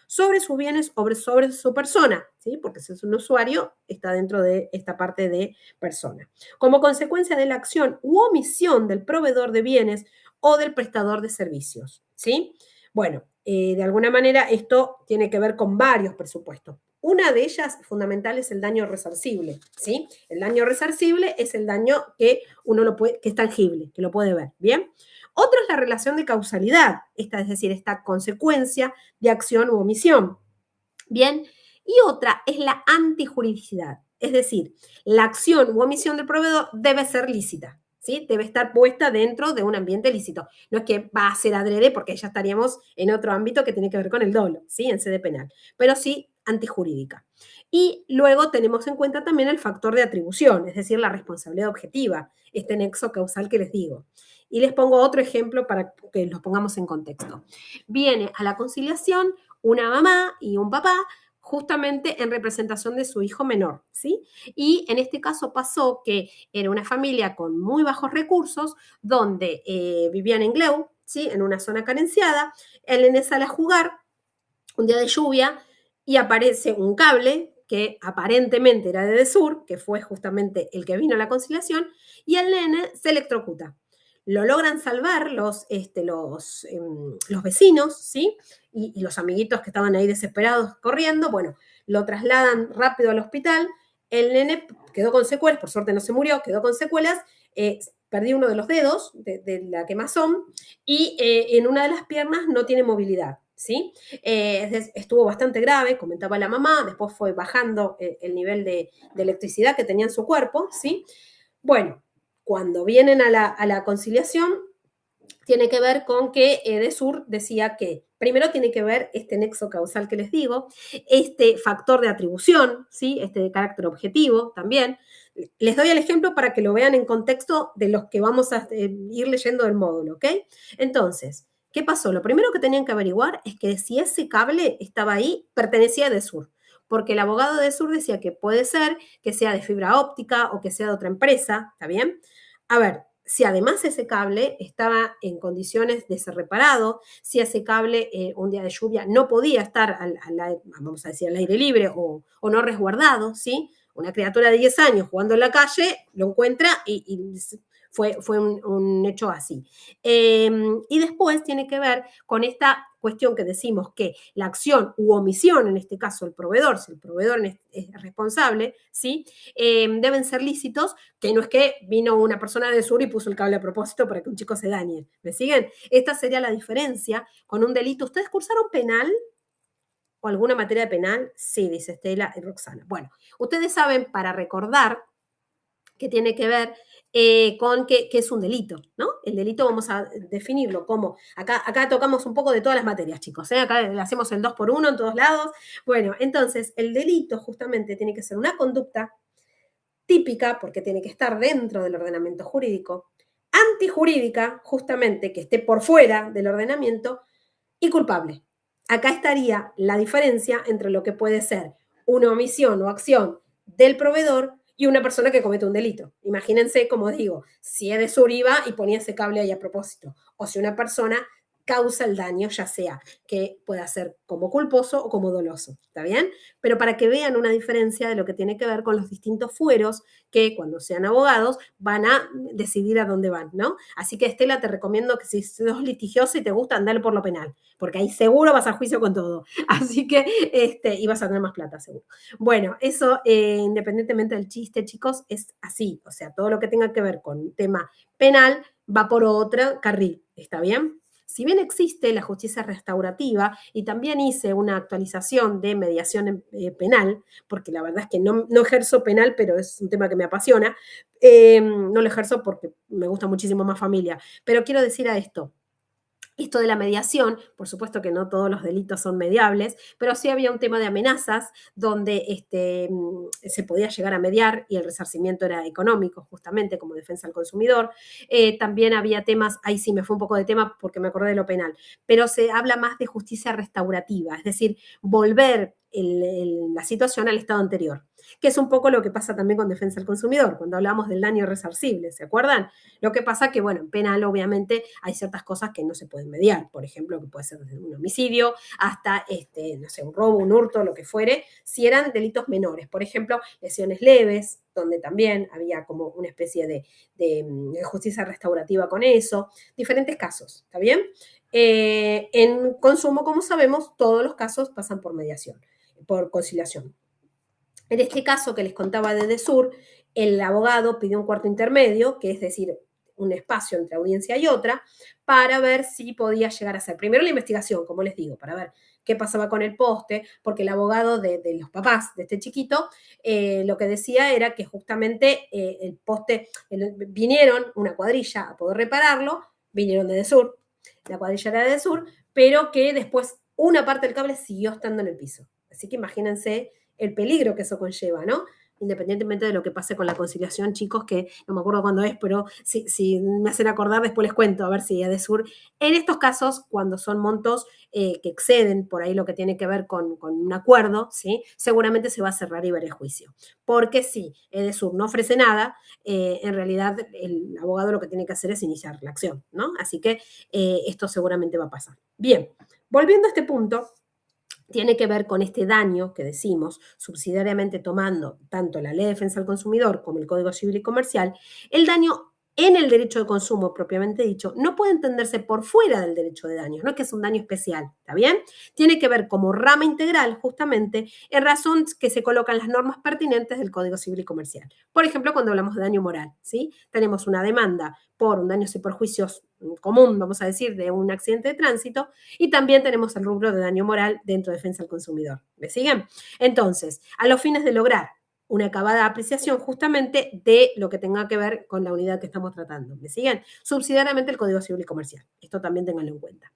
sobre sus bienes o sobre su persona, ¿sí? Porque si es un usuario, está dentro de esta parte de persona. Como consecuencia de la acción u omisión del proveedor de bienes o del prestador de servicios, ¿sí? Bueno, de alguna manera esto tiene que ver con varios presupuestos. Una de ellas fundamental es el daño resarcible, ¿sí? El daño resarcible es el daño que que es tangible, que lo puede ver, ¿bien? Otro es la relación de causalidad, es decir, esta consecuencia de acción u omisión. Bien, y otra es la antijuridicidad, es decir, la acción u omisión del proveedor debe ser lícita, ¿sí? Debe estar puesta dentro de un ambiente lícito. No es que va a ser adrede porque ya estaríamos en otro ámbito que tiene que ver con el dolo, ¿sí? En sede penal, pero sí antijurídica. Y luego tenemos en cuenta también el factor de atribución, es decir, la responsabilidad objetiva, este nexo causal que les digo. Y les pongo otro ejemplo para que los pongamos en contexto. Viene a la conciliación una mamá y un papá justamente en representación de su hijo menor, ¿sí? Y en este caso pasó que era una familia con muy bajos recursos, donde vivían en Gleu, ¿sí? En una zona carenciada. El nene sale a jugar un día de lluvia y aparece un cable que aparentemente era de Edesur, que fue justamente el que vino a la conciliación, y el nene se electrocuta. Lo logran salvar los vecinos, ¿sí? Y los amiguitos que estaban ahí desesperados corriendo, bueno, lo trasladan rápido al hospital, el nene quedó con secuelas, por suerte no se murió, quedó con secuelas, perdió uno de los dedos de la quemazón y en una de las piernas no tiene movilidad, ¿sí? Estuvo bastante grave, comentaba la mamá, después fue bajando el nivel de electricidad que tenía en su cuerpo, ¿sí? Bueno, cuando vienen a la conciliación, tiene que ver con que Edesur decía que primero tiene que ver este nexo causal que les digo, este factor de atribución, ¿sí? Este de carácter objetivo también. Les doy el ejemplo para que lo vean en contexto de los que vamos a ir leyendo del módulo, ¿ok? Entonces, ¿qué pasó? Lo primero que tenían que averiguar es que si ese cable estaba ahí, pertenecía a Edesur, porque el abogado de Edesur decía que puede ser que sea de fibra óptica o que sea de otra empresa, ¿está bien? A ver, si además ese cable estaba en condiciones de ser reparado, si ese cable un día de lluvia no podía estar, vamos a decir, al aire libre o no resguardado, ¿sí? una criatura de 10 años jugando en la calle, lo encuentra y fue un hecho así. Y después tiene que ver con esta cuestión que decimos que la acción u omisión, en este caso el proveedor, si el proveedor es responsable, ¿sí? Deben ser lícitos, que no es que vino una persona de sur y puso el cable a propósito para que un chico se dañe. ¿Me siguen? Esta sería la diferencia con un delito. ¿Ustedes cursaron penal? ¿O alguna materia de penal? Sí, dice Estela y Roxana. Bueno, ustedes saben, para recordar, que tiene que ver con qué es un delito, ¿no? El delito vamos a definirlo como, acá tocamos un poco de todas las materias, chicos, ¿eh? Acá le hacemos el 2x1 en todos lados. Bueno, entonces, el delito justamente tiene que ser una conducta típica, porque tiene que estar dentro del ordenamiento jurídico, antijurídica, justamente, que esté por fuera del ordenamiento, y culpable. Acá estaría la diferencia entre lo que puede ser una omisión o acción del proveedor y una persona que comete un delito. Imagínense, como digo, si Edesur iba y ponía ese cable ahí a propósito, o si una persona causa el daño, ya sea que pueda ser como culposo o como doloso, ¿está bien? Pero para que vean una diferencia de lo que tiene que ver con los distintos fueros que cuando sean abogados van a decidir a dónde van, ¿no? Así que, Estela, te recomiendo que si sos litigioso y te gusta, andar por lo penal, porque ahí seguro vas a juicio con todo. Así que, y vas a tener más plata, seguro. Bueno, eso, independientemente del chiste, chicos, es así. O sea, todo lo que tenga que ver con un tema penal va por otro carril, ¿está bien? Si bien existe la justicia restaurativa, y también hice una actualización de mediación penal, porque la verdad es que no ejerzo penal, pero es un tema que me apasiona, no lo ejerzo porque me gusta muchísimo más familia, pero quiero decir a esto de la mediación, por supuesto que no todos los delitos son mediables, pero sí había un tema de amenazas donde se podía llegar a mediar y el resarcimiento era económico, justamente como defensa al consumidor. También había temas, ahí sí me fue un poco de tema porque me acordé de lo penal, pero se habla más de justicia restaurativa, es decir, volver la situación al estado anterior, que es un poco lo que pasa también con defensa al consumidor, cuando hablamos del daño resarcible, ¿se acuerdan? Lo que pasa que, bueno, en penal obviamente hay ciertas cosas que no se pueden mediar, por ejemplo, que puede ser desde un homicidio hasta, no sé, un robo, un hurto, lo que fuere, si eran delitos menores, por ejemplo, lesiones leves, donde también había como una especie de justicia restaurativa con eso, diferentes casos, ¿está bien? En consumo, como sabemos, todos los casos pasan por mediación, por conciliación. En este caso que les contaba de Edesur, el abogado pidió un cuarto intermedio, que es decir, un espacio entre audiencia y otra, para ver si podía llegar a ser. Primero la investigación, como les digo, para ver qué pasaba con el poste, porque el abogado de los papás de este chiquito lo que decía era que justamente el poste, vinieron una cuadrilla a poder repararlo, vinieron de Edesur, la cuadrilla era de Edesur, pero que después una parte del cable siguió estando en el piso. Así que imagínense el peligro que eso conlleva, ¿no? Independientemente de lo que pase con la conciliación, chicos, que no me acuerdo cuándo es, pero si me hacen acordar, después les cuento, a ver si Edesur. En estos casos, cuando son montos que exceden por ahí lo que tiene que ver con un acuerdo, ¿sí? Seguramente se va a cerrar y ver el juicio. Porque si Edesur no ofrece nada, en realidad el abogado lo que tiene que hacer es iniciar la acción, ¿no? Así que esto seguramente va a pasar. Bien, volviendo a este punto, tiene que ver con este daño que decimos, subsidiariamente tomando tanto la Ley de Defensa del Consumidor como el Código Civil y Comercial, el daño en el derecho de consumo propiamente dicho no puede entenderse por fuera del derecho de daños, no es que es un daño especial, ¿está bien? Tiene que ver como rama integral justamente en razón que se colocan las normas pertinentes del Código Civil y Comercial. Por ejemplo, cuando hablamos de daño moral, ¿sí? Tenemos una demanda por un daños y perjuicios común, vamos a decir, de un accidente de tránsito, y también tenemos el rubro de daño moral dentro de defensa al consumidor. ¿Me siguen? Entonces, a los fines de lograr una acabada apreciación justamente de lo que tenga que ver con la unidad que estamos tratando. ¿Me siguen? Subsidiariamente el Código Civil y Comercial. Esto también ténganlo en cuenta.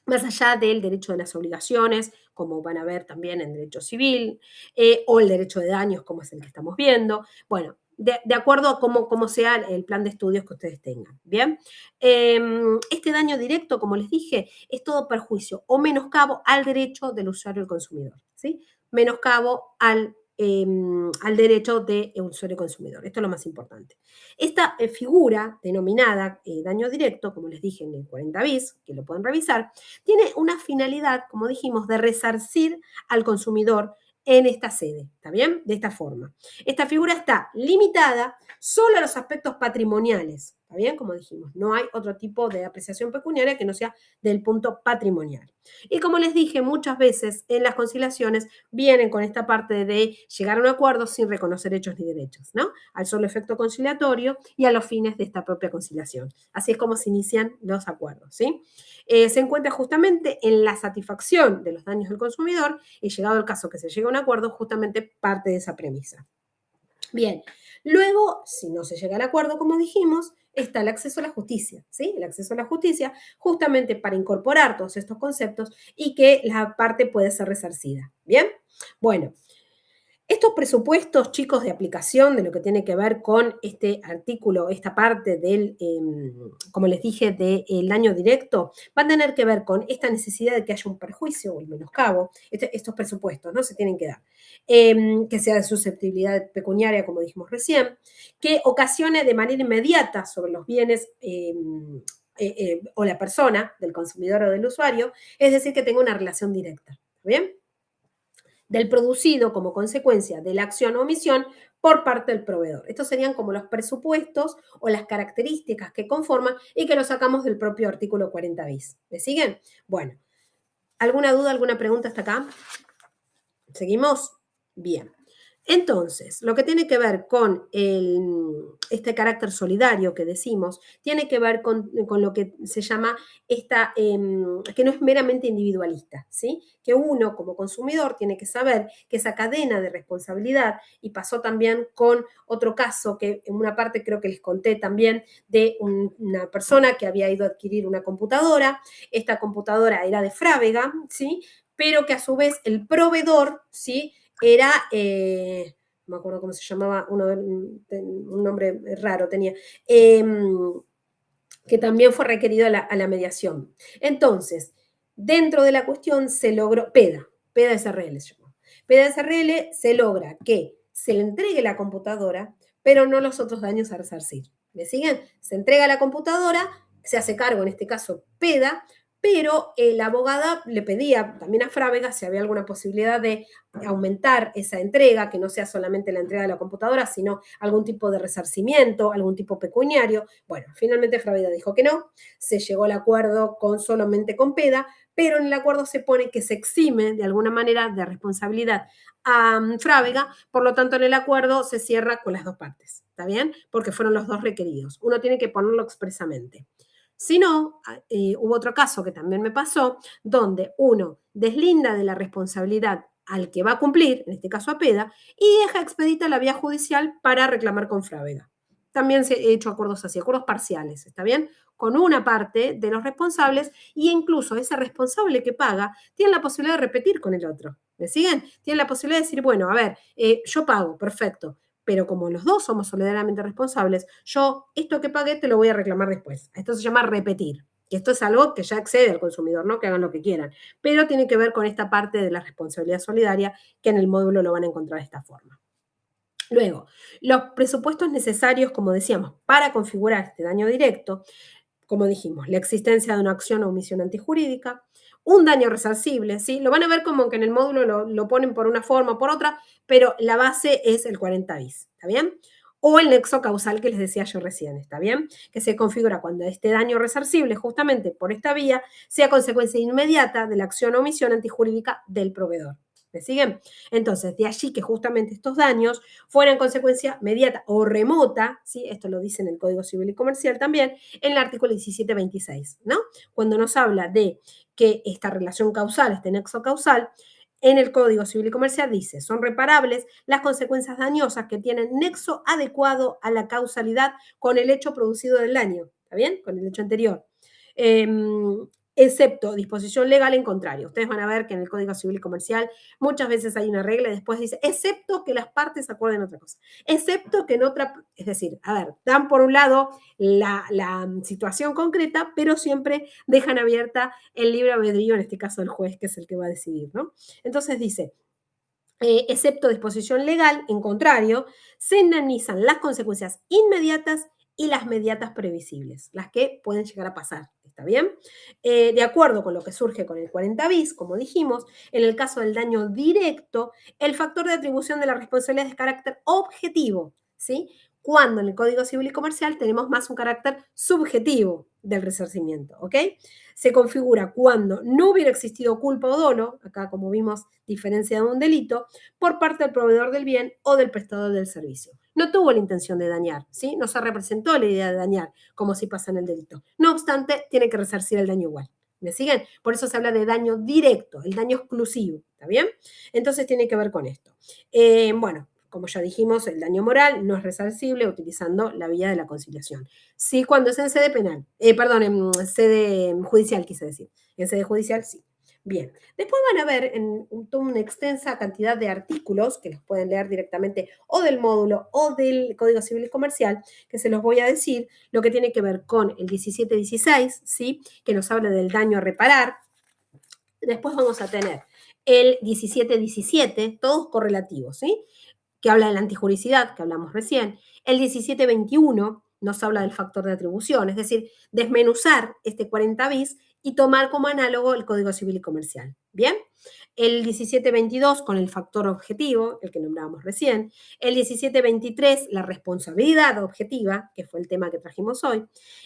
Más allá del derecho de las obligaciones, como van a ver también en derecho civil, o el derecho de daños, como es el que estamos viendo. Bueno, de acuerdo a cómo sea el plan de estudios que ustedes tengan. Bien, este daño directo, como les dije, es todo perjuicio o menoscabo al derecho del usuario y el consumidor, ¿sí? Menoscabo al derecho de usuario y consumidor. Esto es lo más importante. Esta figura denominada daño directo, como les dije en el 40 bis, que lo pueden revisar, tiene una finalidad, como dijimos, de resarcir al consumidor en esta sede, ¿está bien? De esta forma. Esta figura está limitada solo a los aspectos patrimoniales, ¿está bien? Como dijimos, no hay otro tipo de apreciación pecuniaria que no sea del punto patrimonial. Y como les dije, muchas veces en las conciliaciones vienen con esta parte de llegar a un acuerdo sin reconocer hechos ni derechos, ¿no? Al solo efecto conciliatorio y a los fines de esta propia conciliación. Así es como se inician los acuerdos, ¿sí? Se encuentra justamente en la satisfacción de los daños del consumidor y llegado el caso que se llegue a un acuerdo, justamente parte de esa premisa. Bien, luego, si no se llega al acuerdo, como dijimos, está el acceso a la justicia, ¿sí? El acceso a la justicia justamente para incorporar todos estos conceptos y que la parte puede ser resarcida, ¿bien? Bueno, estos presupuestos, chicos, de aplicación de lo que tiene que ver con este artículo, esta parte del, como les dije, del daño directo, van a tener que ver con esta necesidad de que haya un perjuicio o el menoscabo. Estos presupuestos, ¿no? Se tienen que dar. Que sea de susceptibilidad pecuniaria, como dijimos recién, que ocasione de manera inmediata sobre los bienes o la persona del consumidor o del usuario, es decir, que tenga una relación directa. ¿Bien? Del producido como consecuencia de la acción o omisión por parte del proveedor. Estos serían como los presupuestos o las características que conforman y que lo sacamos del propio artículo 40 bis. ¿Me siguen? Bueno, ¿alguna duda, alguna pregunta hasta acá? ¿Seguimos? Bien. Entonces, lo que tiene que ver con este carácter solidario que decimos, tiene que ver con lo que se llama que no es meramente individualista, ¿sí? Que uno como consumidor tiene que saber que esa cadena de responsabilidad, y pasó también con otro caso que en una parte creo que les conté también de una persona que había ido a adquirir una computadora, esta computadora era de Frávega, ¿sí? Pero que a su vez el proveedor, ¿sí? Era, no me acuerdo cómo se llamaba, un nombre raro tenía, que también fue requerido a la mediación. Entonces, dentro de la cuestión se logró, PEDA SRL se llamó. PEDA SRL se logra que se le entregue la computadora, pero no los otros daños a resarcir. ¿Me siguen? Se entrega la computadora, se hace cargo, en este caso, PEDA, pero la abogada le pedía también a Frávega si había alguna posibilidad de aumentar esa entrega, que no sea solamente la entrega de la computadora, sino algún tipo de resarcimiento, algún tipo pecuniario. Bueno, finalmente Frávega dijo que no, se llegó al acuerdo solamente con PEDA, pero en el acuerdo se pone que se exime de alguna manera de responsabilidad a Frávega, por lo tanto en el acuerdo se cierra con las dos partes, ¿está bien? Porque fueron los dos requeridos. Uno tiene que ponerlo expresamente. Si no, hubo otro caso que también me pasó, donde uno deslinda de la responsabilidad al que va a cumplir, en este caso a PEDA, y deja expedita la vía judicial para reclamar con Frávega. También se han hecho acuerdos así, acuerdos parciales, ¿está bien? Con una parte de los responsables y incluso ese responsable que paga tiene la posibilidad de repetir con el otro. ¿Me siguen? Tiene la posibilidad de decir, bueno, a ver, yo pago, perfecto, pero como los dos somos solidariamente responsables, yo esto que pagué te lo voy a reclamar después. Esto se llama repetir, que esto es algo que ya excede al consumidor, ¿no? Que hagan lo que quieran, pero tiene que ver con esta parte de la responsabilidad solidaria que en el módulo lo van a encontrar de esta forma. Luego, los presupuestos necesarios, como decíamos, para configurar este daño directo, como dijimos, la existencia de una acción o omisión antijurídica, un daño resarcible, ¿sí? Lo van a ver como que en el módulo lo ponen por una forma o por otra, pero la base es el 40 bis, ¿está bien? O el nexo causal que les decía yo recién, ¿está bien? Que se configura cuando este daño resarcible, justamente por esta vía, sea consecuencia inmediata de la acción o omisión antijurídica del proveedor. ¿Me siguen? Entonces, de allí que justamente estos daños fueran consecuencia inmediata o remota, ¿sí? Esto lo dice en el Código Civil y Comercial también, en el artículo 1726, ¿no? Cuando nos habla de que esta relación causal, este nexo causal, en el Código Civil y Comercial dice, son reparables las consecuencias dañosas que tienen nexo adecuado a la causalidad con el hecho producido del daño, ¿está bien? Con el hecho anterior. Excepto disposición legal en contrario. Ustedes van a ver que en el Código Civil y Comercial muchas veces hay una regla y después dice, excepto que las partes acuerden otra cosa. Excepto que en otra, es decir, a ver, dan por un lado la situación concreta, pero siempre dejan abierta el libre albedrío, en este caso el juez, que es el que va a decidir, ¿no? Entonces dice, excepto disposición legal, en contrario, se indemnizan las consecuencias inmediatas y las mediatas previsibles, las que pueden llegar a pasar, ¿Está bien? De acuerdo con lo que surge con el 40 bis, como dijimos, en el caso del daño directo, el factor de atribución de la responsabilidad es de carácter objetivo, ¿sí? Cuando en el Código Civil y Comercial tenemos más un carácter subjetivo del resarcimiento, ¿ok? Se configura cuando no hubiera existido culpa o dolo, acá como vimos diferencia de un delito, por parte del proveedor del bien o del prestador del servicio. No tuvo la intención de dañar, ¿sí? No se representó la idea de dañar, como si pasa en el delito. No obstante, tiene que resarcir el daño igual. ¿Me siguen? Por eso se habla de daño directo, el daño exclusivo, ¿está bien? Entonces tiene que ver con esto. Bueno, como ya dijimos, el daño moral no es resarcible utilizando la vía de la conciliación. Sí, cuando es en sede penal, en sede judicial, quise decir. En sede judicial, sí. Bien, después van a ver en una extensa cantidad de artículos que los pueden leer directamente o del módulo o del Código Civil y Comercial, que se los voy a decir, lo que tiene que ver con el 1716, ¿sí? Que nos habla del daño a reparar. Después vamos a tener el 1717, todos correlativos, ¿sí? Que habla de la antijuricidad, que hablamos recién. El 1721 nos habla del factor de atribución, es decir, desmenuzar este 40 bis y tomar como análogo el Código Civil y Comercial. ¿Bien? El 1722 con el factor objetivo, el que nombrábamos recién. El 1723, la responsabilidad objetiva, que fue el tema que trajimos hoy.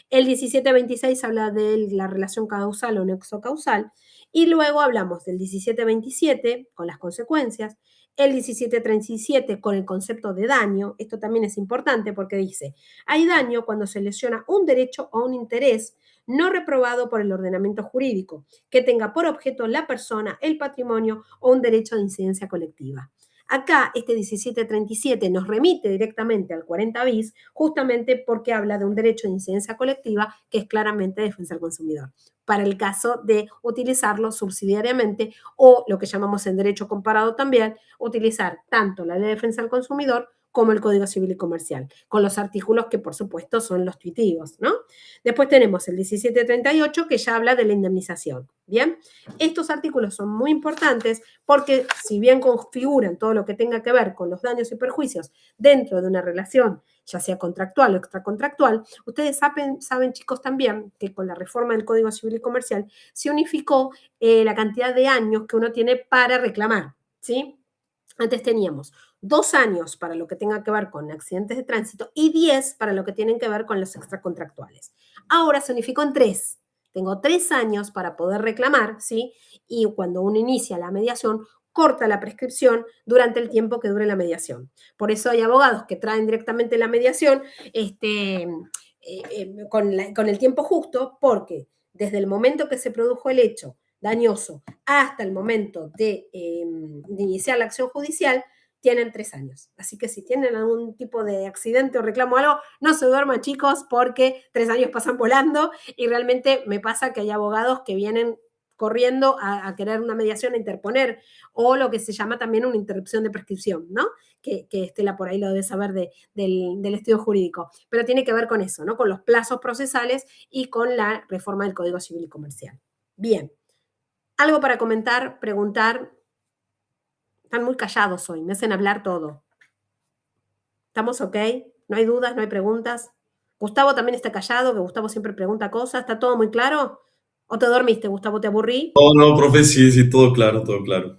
El 1726 habla de la relación causal o nexo causal. Y luego hablamos del 1727 con las consecuencias. El 1737 con el concepto de daño. Esto también es importante porque dice, hay daño cuando se lesiona un derecho o un interés no reprobado por el ordenamiento jurídico, que tenga por objeto la persona, el patrimonio o un derecho de incidencia colectiva. Acá, este 1737 nos remite directamente al 40 bis, justamente porque habla de un derecho de incidencia colectiva que es claramente defensa del consumidor, para el caso de utilizarlo subsidiariamente o lo que llamamos en derecho comparado también, utilizar tanto la ley de defensa del consumidor como el Código Civil y Comercial, con los artículos que por supuesto son los tuitivos, ¿no? Después tenemos el 1738 que ya habla de la indemnización, ¿bien? Estos artículos son muy importantes porque si bien configuran todo lo que tenga que ver con los daños y perjuicios dentro de una relación, ya sea contractual o extracontractual, ustedes saben chicos también que con la reforma del Código Civil y Comercial se unificó la cantidad de años que uno tiene para reclamar, ¿sí? Antes teníamos 2 años para lo que tenga que ver con accidentes de tránsito y 10 para lo que tienen que ver con los extracontractuales. Ahora se unificó en 3. Tengo 3 años para poder reclamar, ¿sí? Y cuando uno inicia la mediación, corta la prescripción durante el tiempo que dure la mediación. Por eso hay abogados que traen directamente la mediación con el tiempo justo, porque desde el momento que se produjo el hecho dañoso hasta el momento de iniciar la acción judicial, tienen 3 años. Así que si tienen algún tipo de accidente o reclamo o algo, no se duerman chicos porque 3 años pasan volando y realmente me pasa que hay abogados que vienen corriendo a querer una mediación, a interponer, o lo que se llama también una interrupción de prescripción, ¿no? Que Estela por ahí lo debe saber del estudio jurídico, pero tiene que ver con eso, ¿no? Con los plazos procesales y con la reforma del Código Civil y Comercial. Bien. ¿Algo para comentar, preguntar? Están muy callados hoy, me hacen hablar todo. ¿Estamos ok? ¿No hay dudas, no hay preguntas? Gustavo también está callado, que Gustavo siempre pregunta cosas. ¿Está todo muy claro? ¿O te dormiste, Gustavo? ¿Te aburrí? No, no, profe, sí, sí, todo claro, todo claro.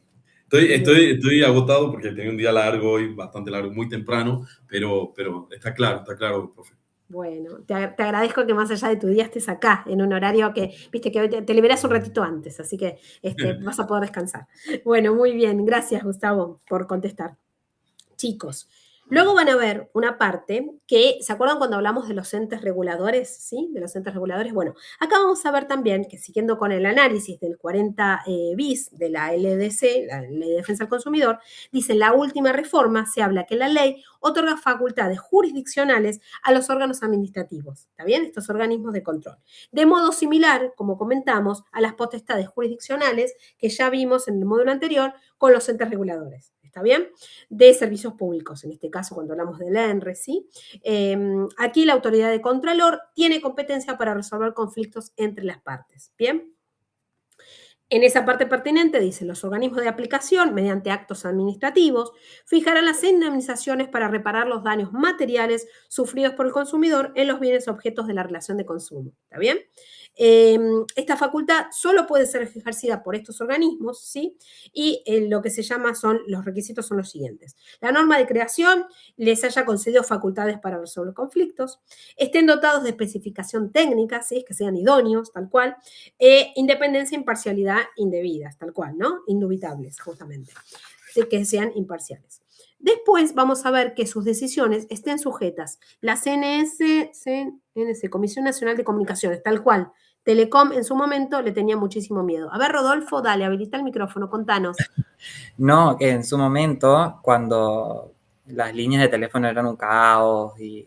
Estoy agotado porque tenía un día largo y bastante largo, muy temprano, pero está claro, profe. Bueno, te agradezco que más allá de tu día estés acá, en un horario que, viste, que hoy te liberas un ratito antes, así que vas a poder descansar. Bueno, muy bien, gracias Gustavo por contestar. Chicos, luego van a ver una parte que, ¿se acuerdan cuando hablamos de los entes reguladores? ¿Sí? De los entes reguladores. Bueno, acá vamos a ver también que siguiendo con el análisis del 40 bis de la LDC, la Ley de Defensa del Consumidor, dice en la última reforma se habla que la ley otorga facultades jurisdiccionales a los órganos administrativos, ¿está bien? Estos organismos de control. De modo similar, como comentamos, a las potestades jurisdiccionales que ya vimos en el módulo anterior con los entes reguladores. ¿Está bien? De servicios públicos, en este caso cuando hablamos del ENRE, ¿sí? Aquí la autoridad de Contralor tiene competencia para resolver conflictos entre las partes, ¿bien? En esa parte pertinente dice, los organismos de aplicación, mediante actos administrativos, fijarán las indemnizaciones para reparar los daños materiales sufridos por el consumidor en los bienes objetos de la relación de consumo. ¿Está bien? Esta facultad solo puede ser ejercida por estos organismos, ¿sí? Y lo que se llama los requisitos son los siguientes. La norma de creación les haya concedido facultades para resolver conflictos, estén dotados de especificación técnica, ¿sí? Que sean idóneos, tal cual, independencia e imparcialidad indebidas, tal cual, ¿no? Indubitables, justamente, ¿sí? Que sean imparciales. Después vamos a ver que sus decisiones estén sujetas. La CNS, Comisión Nacional de Comunicaciones, tal cual. Telecom en su momento le tenía muchísimo miedo. A ver, Rodolfo, dale, habilita el micrófono, contanos. No, que en su momento, cuando las líneas de teléfono eran un caos y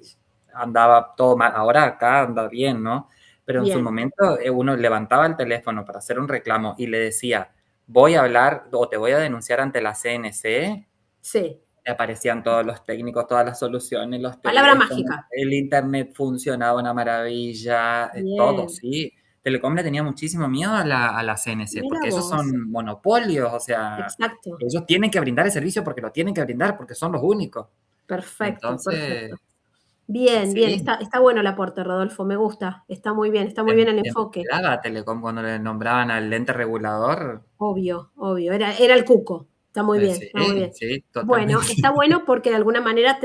andaba todo mal, ahora acá anda bien, ¿no? Pero en su Bien. momento uno levantaba el teléfono para hacer un reclamo y le decía, voy a hablar o te voy a denunciar ante la CNC. Sí. Aparecían todos los técnicos, todas las soluciones, los Palabra teléfonos, mágica. el internet funcionaba una maravilla, todo, Bien. sí. Telecom le tenía muchísimo miedo a la CNC, Mira porque ellos vos. son monopolios, o sea, Exacto. ellos tienen que brindar el servicio porque lo tienen que brindar, porque son los únicos. Perfecto, Entonces, perfecto. Bien, bien, sí, está bueno el aporte, Rodolfo, me gusta, está muy bien el enfoque. esperaba Telecom cuando le nombraban al ente regulador. Obvio, obvio, era el cuco, está muy bien, Sí, está muy bien. sí, Bueno, totalmente. está bueno porque de alguna manera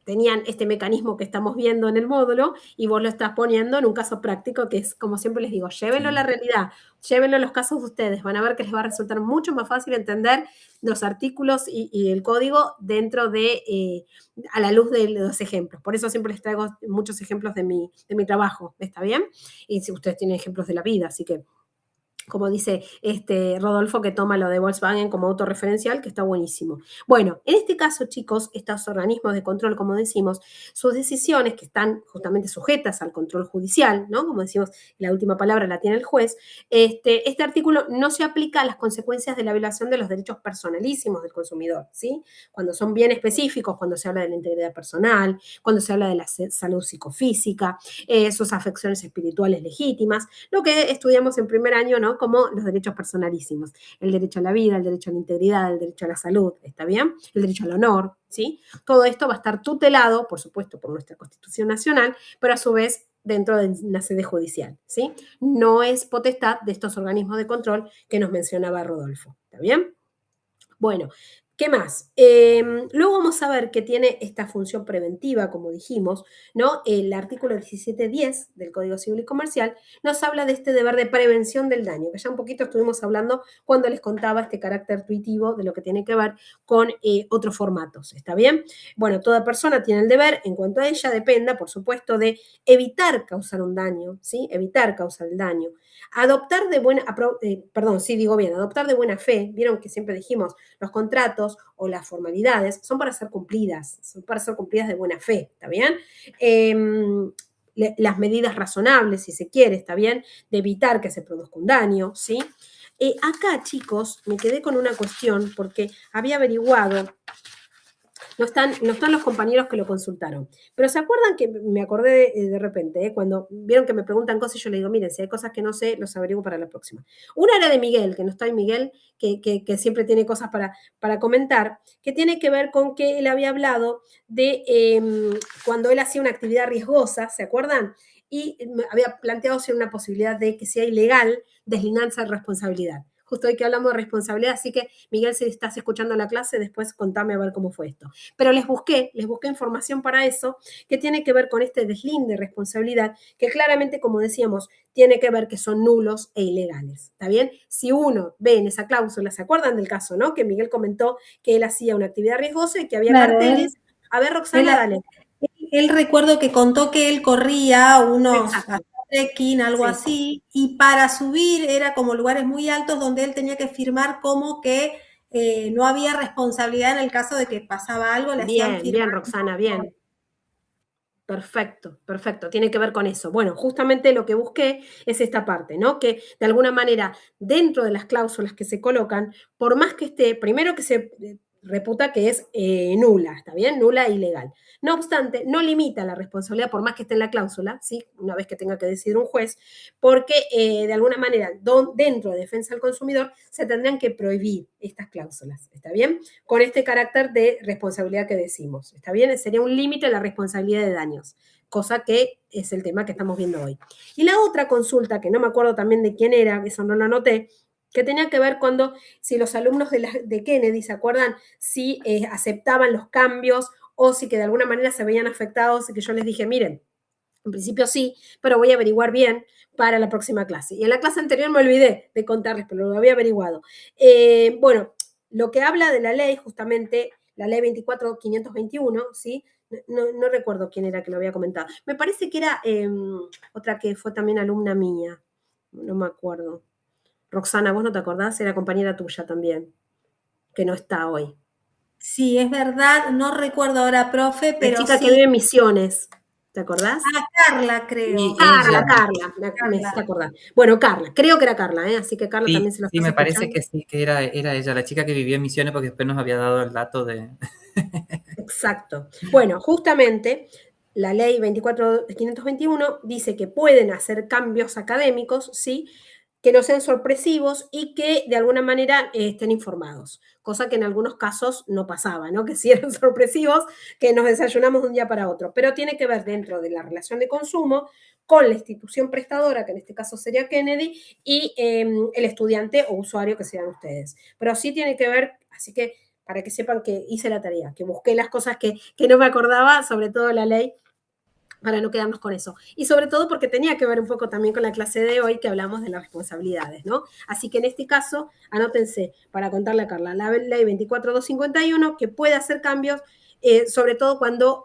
tenían este mecanismo que estamos viendo en el módulo y vos lo estás poniendo en un caso práctico que es, como siempre les digo, llévenlo a la Sí. realidad, llévenlo a los casos de ustedes, van a ver que les va a resultar mucho más fácil entender los artículos y el código dentro de, a la luz de los ejemplos. Por eso siempre les traigo muchos ejemplos de mi trabajo, ¿está bien? Y si ustedes tienen ejemplos de la vida, así que como dice Rodolfo, que toma lo de Volkswagen como autorreferencial, que está buenísimo. Bueno, en este caso, chicos, estos organismos de control, como decimos, sus decisiones que están justamente sujetas al control judicial, ¿no? Como decimos, la última palabra la tiene el juez, este artículo no se aplica a las consecuencias de la violación de los derechos personalísimos del consumidor, ¿sí? Cuando son bien específicos, cuando se habla de la integridad personal, cuando se habla de la salud psicofísica, sus afecciones espirituales legítimas, lo que estudiamos en primer año, ¿no? Como los derechos personalísimos, el derecho a la vida, el derecho a la integridad, el derecho a la salud, ¿está bien? El derecho al honor, ¿sí? Todo esto va a estar tutelado, por supuesto, por nuestra Constitución Nacional, pero a su vez dentro de una sede judicial, ¿sí? No es potestad de estos organismos de control que nos mencionaba Rodolfo, ¿está bien? Bueno, ¿qué más? Luego vamos a ver que tiene esta función preventiva, como dijimos, ¿no? El artículo 17.10 del Código Civil y Comercial nos habla de este deber de prevención del daño, que ya un poquito estuvimos hablando cuando les contaba este carácter tuitivo de lo que tiene que ver con otros formatos, ¿está bien? Bueno, toda persona tiene el deber, en cuanto a ella, dependa, por supuesto, de evitar causar un daño, ¿sí? Evitar causar el daño. Adoptar de buena, adoptar de buena fe, vieron que siempre dijimos, los contratos o las formalidades son para ser cumplidas de buena fe, ¿está bien? Las medidas razonables, si se quiere, ¿está bien? De evitar que se produzca un daño, ¿sí? Acá, chicos, me quedé con una cuestión porque había averiguado. No están los compañeros que lo consultaron. Pero ¿se acuerdan que me acordé de repente, cuando vieron que me preguntan cosas y yo le digo, miren, si hay cosas que no sé, los averiguo para la próxima? Una era de Miguel, que no está en Miguel, que siempre tiene cosas para comentar, que tiene que ver con que él había hablado de cuando él hacía una actividad riesgosa, ¿se acuerdan? Y había planteado si una posibilidad de que sea ilegal deslindarse de responsabilidad. Justo hoy que hablamos de responsabilidad, así que Miguel, si estás escuchando la clase, después contame a ver cómo fue esto. Pero les busqué información para eso, que tiene que ver con este deslinde de responsabilidad, que claramente, como decíamos, tiene que ver que son nulos e ilegales, ¿está bien? Si uno ve en esa cláusula, ¿se acuerdan del caso, no? Que Miguel comentó que él hacía una actividad riesgosa y que había carteles. A ver, Roxana, dale. Él recuerdo que contó que él corría unos Exacto. trekking, algo Sí. así, y para subir era como lugares muy altos donde él tenía que firmar como que no había responsabilidad en el caso de que pasaba algo, le hacían firmar. Bien, Roxana, bien. Perfecto, perfecto, tiene que ver con eso. Bueno, justamente lo que busqué es esta parte, ¿no? Que de alguna manera, dentro de las cláusulas que se colocan, por más que esté, primero que se reputa que es nula, ¿está bien? Nula e ilegal. No obstante, no limita la responsabilidad, por más que esté en la cláusula, ¿sí? Una vez que tenga que decidir un juez, porque de alguna manera dentro de defensa del consumidor se tendrían que prohibir estas cláusulas, ¿está bien? Con este carácter de responsabilidad que decimos, ¿está bien? Sería un límite a la responsabilidad de daños, cosa que es el tema que estamos viendo hoy. Y la otra consulta, que no me acuerdo también de quién era, eso no lo anoté, que tenía que ver si los alumnos de Kennedy, ¿se acuerdan? Si aceptaban los cambios o si que de alguna manera se veían afectados y que yo les dije, miren, en principio sí, pero voy a averiguar bien para la próxima clase. Y en la clase anterior me olvidé de contarles, pero lo había averiguado. Bueno, lo que habla de la ley, justamente, la ley 24.521, ¿sí? No recuerdo quién era que lo había comentado. Me parece que era otra que fue también alumna mía, no me acuerdo. Roxana, ¿vos no te acordás? Era compañera tuya también, que no está hoy. Sí, es verdad, no recuerdo ahora, profe, La pero chica sí. que vive en Misiones, ¿te acordás? Ah, Carla, creo. Y Carla, me hiciste acordar. Bueno, Carla, creo que era Carla, así que Carla sí, también se lo sí, estás me parece escuchando. que sí, que era ella, la chica que vivía en Misiones, porque después nos había dado el dato de... Exacto. Bueno, justamente la ley 24.521 dice que pueden hacer cambios académicos, ¿sí? Que no sean sorpresivos y que de alguna manera estén informados, cosa que en algunos casos no pasaba, ¿no? Que sí eran sorpresivos, que nos desayunamos de un día para otro, pero tiene que ver dentro de la relación de consumo con la institución prestadora, que en este caso sería Kennedy, y el estudiante o usuario que sean ustedes. Pero sí tiene que ver, así que para que sepan que hice la tarea, que busqué las cosas que no me acordaba, sobre todo la ley, para no quedarnos con eso. Y sobre todo porque tenía que ver un poco también con la clase de hoy que hablamos de las responsabilidades, ¿no? Así que en este caso, anótense para contarle a Carla, la ley 24.251 que puede hacer cambios, sobre todo cuando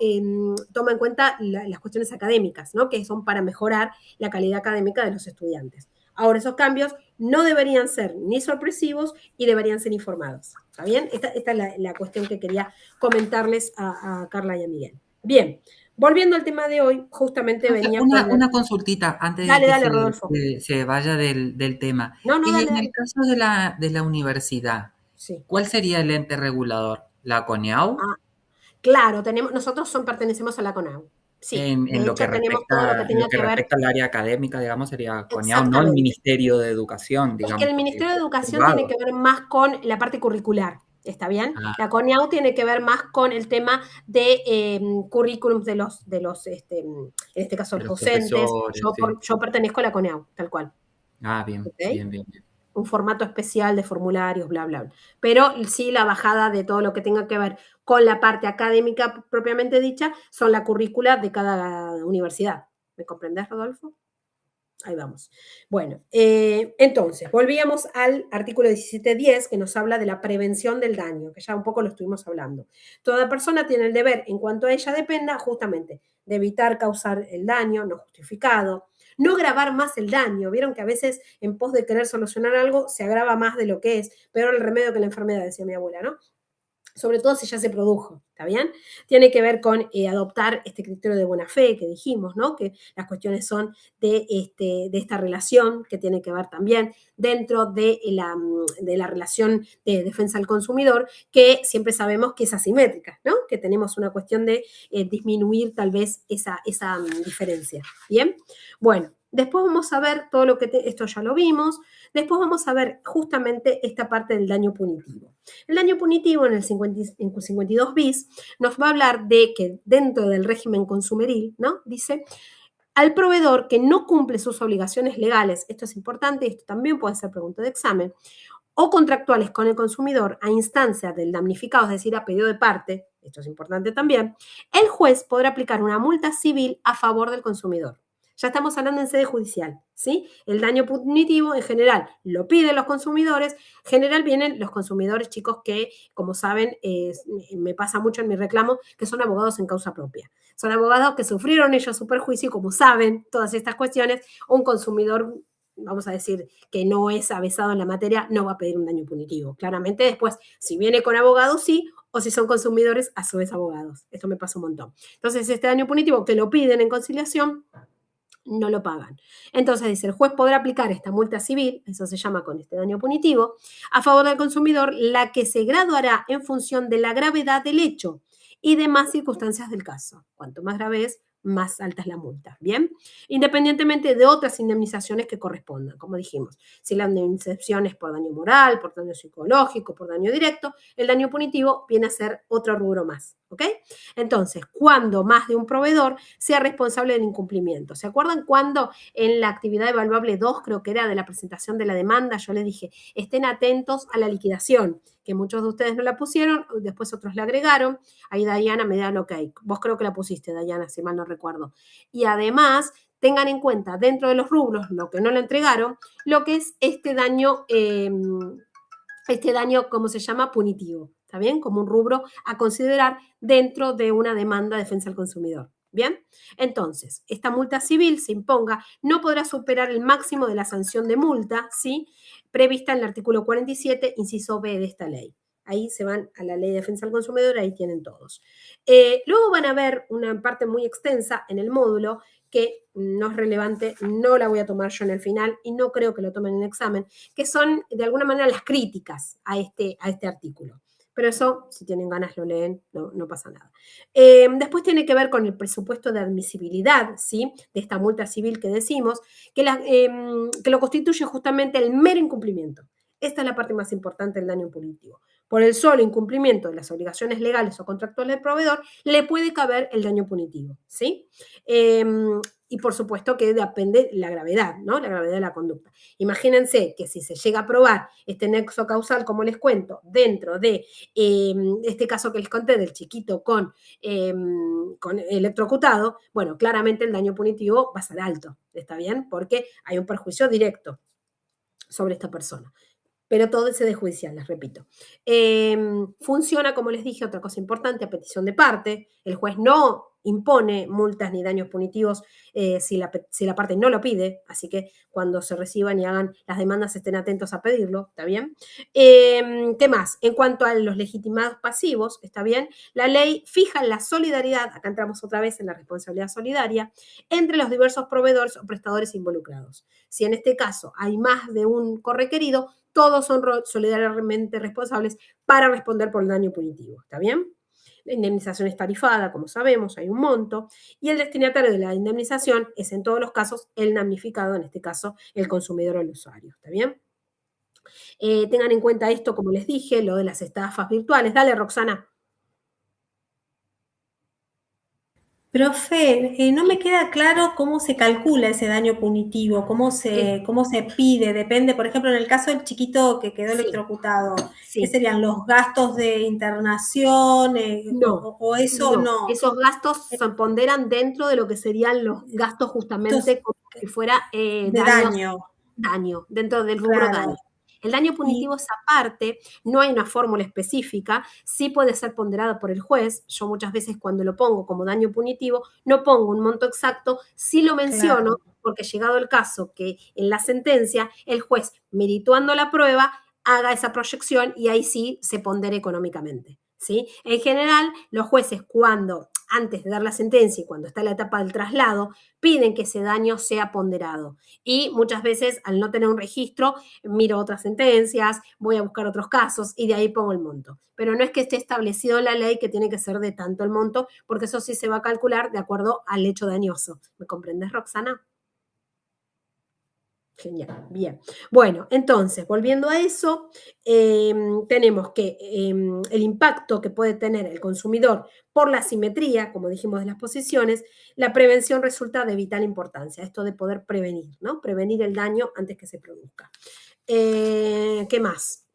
toma en cuenta las cuestiones académicas, ¿no? Que son para mejorar la calidad académica de los estudiantes. Ahora, esos cambios no deberían ser ni sorpresivos y deberían ser informados. ¿Está bien? Esta es la cuestión que quería comentarles a Carla y a Miguel. Bien, volviendo al tema de hoy, justamente venía con Una consultita antes de Dale, que dale, Rodolfo. se vaya del tema. No, dale, En el dale. caso de la universidad, Sí. ¿cuál sería el ente regulador? ¿La CONEAU? Ah, claro, nosotros pertenecemos a la CONAU. Sí, de En lo que hecho tenemos todo lo que tenga que ver. respecta al área académica, digamos, sería CONEAU, no el Exactamente. Ministerio de Educación, Es que digamos, el porque Ministerio de es Educación tiene privado. que ver más con la parte curricular, ¿está bien? Ah, La CONIAU tiene que ver más con el tema de currículums en este caso de los los docentes. profesores, sí. Yo pertenezco a la CONIAU, tal cual. Ah, bien, ¿Ok? bien, bien, bien. Un formato especial de formularios, bla, bla, bla. Pero sí la bajada de todo lo que tenga que ver con la parte académica propiamente dicha son la currícula de cada universidad. ¿Me comprendés, Rodolfo? Ahí vamos. Bueno, entonces, volvíamos al artículo 17.10 que nos habla de la prevención del daño, que ya un poco lo estuvimos hablando. Toda persona tiene el deber, en cuanto a ella dependa, justamente de evitar causar el daño no justificado, no agravar más el daño. Vieron que a veces en pos de querer solucionar algo se agrava más de lo que es, peor el remedio que la enfermedad, decía mi abuela, ¿no? Sobre todo si ya se produjo, ¿está bien? Tiene que ver con adoptar este criterio de buena fe que dijimos, ¿no? Que las cuestiones son de esta relación que tiene que ver también dentro de la relación de defensa del consumidor, que siempre sabemos que es asimétrica, ¿no? Que tenemos una cuestión de disminuir tal vez esa diferencia, ¿bien? Bueno, después vamos a ver todo lo que, esto ya lo vimos, después vamos a ver justamente esta parte del daño punitivo. El daño punitivo en el 52 bis nos va a hablar de que dentro del régimen consumeril, ¿no? Dice, al proveedor que no cumple sus obligaciones legales, esto es importante, esto también puede ser pregunta de examen, o contractuales con el consumidor a instancia del damnificado, es decir, a pedido de parte, esto es importante también, el juez podrá aplicar una multa civil a favor del consumidor. Ya estamos hablando en sede judicial, ¿sí? El daño punitivo en general lo piden los consumidores, en general vienen los consumidores chicos que, como saben, me pasa mucho en mi reclamo, que son abogados en causa propia. Son abogados que sufrieron ellos su perjuicio y como saben todas estas cuestiones, un consumidor, vamos a decir, que no es avesado en la materia, no va a pedir un daño punitivo. Claramente después, si viene con abogados, sí, o si son consumidores, a su vez abogados. Esto me pasa un montón. Entonces, este daño punitivo que lo piden en conciliación, no lo pagan. Entonces dice, el juez podrá aplicar esta multa civil, eso se llama con este daño punitivo, a favor del consumidor, la que se graduará en función de la gravedad del hecho y demás circunstancias del caso. Cuanto más grave es, más alta es la multa, ¿bien? Independientemente de otras indemnizaciones que correspondan, como dijimos. Si la indemnización es por daño moral, por daño psicológico, por daño directo, el daño punitivo viene a ser otro rubro más, ¿ok? Entonces, cuando más de un proveedor sea responsable del incumplimiento. ¿Se acuerdan cuando en la actividad evaluable 2, creo que era de la presentación de la demanda, yo les dije, estén atentos a la liquidación, que muchos de ustedes no la pusieron, después otros la agregaron, ahí Dayana me da el ok, vos creo que la pusiste, Dayana, si mal no recuerdo. Y además, tengan en cuenta dentro de los rubros, lo que no le entregaron, lo que es este daño, ¿cómo se llama? Punitivo, ¿está bien? Como un rubro a considerar dentro de una demanda de defensa al consumidor. ¿Bien? Entonces, esta multa civil se imponga, no podrá superar el máximo de la sanción de multa, ¿sí? Prevista en el artículo 47, inciso B de esta ley. Ahí se van a la ley de defensa al consumidor, ahí tienen todos. Luego van a ver una parte muy extensa en el módulo que no es relevante, no la voy a tomar yo en el final y no creo que lo tomen en el examen, que son de alguna manera las críticas a este artículo. Pero eso, si tienen ganas, lo leen, no pasa nada. Después tiene que ver con el presupuesto de admisibilidad, ¿sí? De esta multa civil que decimos, que lo constituye justamente el mero incumplimiento. Esta es la parte más importante del daño punitivo. Por el solo incumplimiento de las obligaciones legales o contractuales del proveedor, le puede caber el daño punitivo, ¿sí? Y por supuesto que depende la gravedad, ¿no? La gravedad de la conducta. Imagínense que si se llega a probar este nexo causal, como les cuento, dentro de este caso que les conté del chiquito con electrocutado, bueno, claramente el daño punitivo va a ser alto, ¿está bien? Porque hay un perjuicio directo sobre esta persona. Pero todo ese de judicial, les repito. Funciona, como les dije, otra cosa importante, a petición de parte. El juez no impone multas ni daños punitivos si la parte no lo pide, así que cuando se reciban y hagan las demandas estén atentos a pedirlo, ¿está bien? ¿Qué más? En cuanto a los legitimados pasivos, ¿está bien? La ley fija la solidaridad, acá entramos otra vez en la responsabilidad solidaria, entre los diversos proveedores o prestadores involucrados. Si en este caso hay más de un correquerido, todos son solidariamente responsables para responder por el daño punitivo, ¿está bien? La indemnización es tarifada, como sabemos, hay un monto, y el destinatario de la indemnización es en todos los casos el damnificado, en este caso el consumidor o el usuario, ¿está bien? Tengan en cuenta esto, como les dije, lo de las estafas virtuales. Dale, Roxana. Profe, no me queda claro cómo se calcula ese daño punitivo, cómo se pide, depende, por ejemplo, en el caso del chiquito que quedó electrocutado, ¿qué serían los gastos de internación? No, o eso no. Esos gastos se ponderan dentro de lo que serían los gastos justamente como si fuera daño, dentro del rubro daño. El daño punitivo es aparte, no hay una fórmula específica, sí puede ser ponderado por el juez. Yo muchas veces cuando lo pongo como daño punitivo, no pongo un monto exacto, sí lo menciono, porque llegado el caso que en la sentencia el juez, merituando la prueba, haga esa proyección y ahí sí se pondera económicamente, ¿sí? En general, los jueces cuando, antes de dar la sentencia y cuando está la etapa del traslado, piden que ese daño sea ponderado. Y muchas veces, al no tener un registro, miro otras sentencias, voy a buscar otros casos y de ahí pongo el monto. Pero no es que esté establecido en la ley que tiene que ser de tanto el monto, porque eso sí se va a calcular de acuerdo al hecho dañoso. ¿Me comprendes, Roxana? Genial, bien. Bueno, entonces, volviendo a eso, tenemos que el impacto que puede tener el consumidor por la asimetría, como dijimos, de las posiciones, la prevención resulta de vital importancia, esto de poder prevenir, ¿no? Prevenir el daño antes que se produzca. ¿Qué más?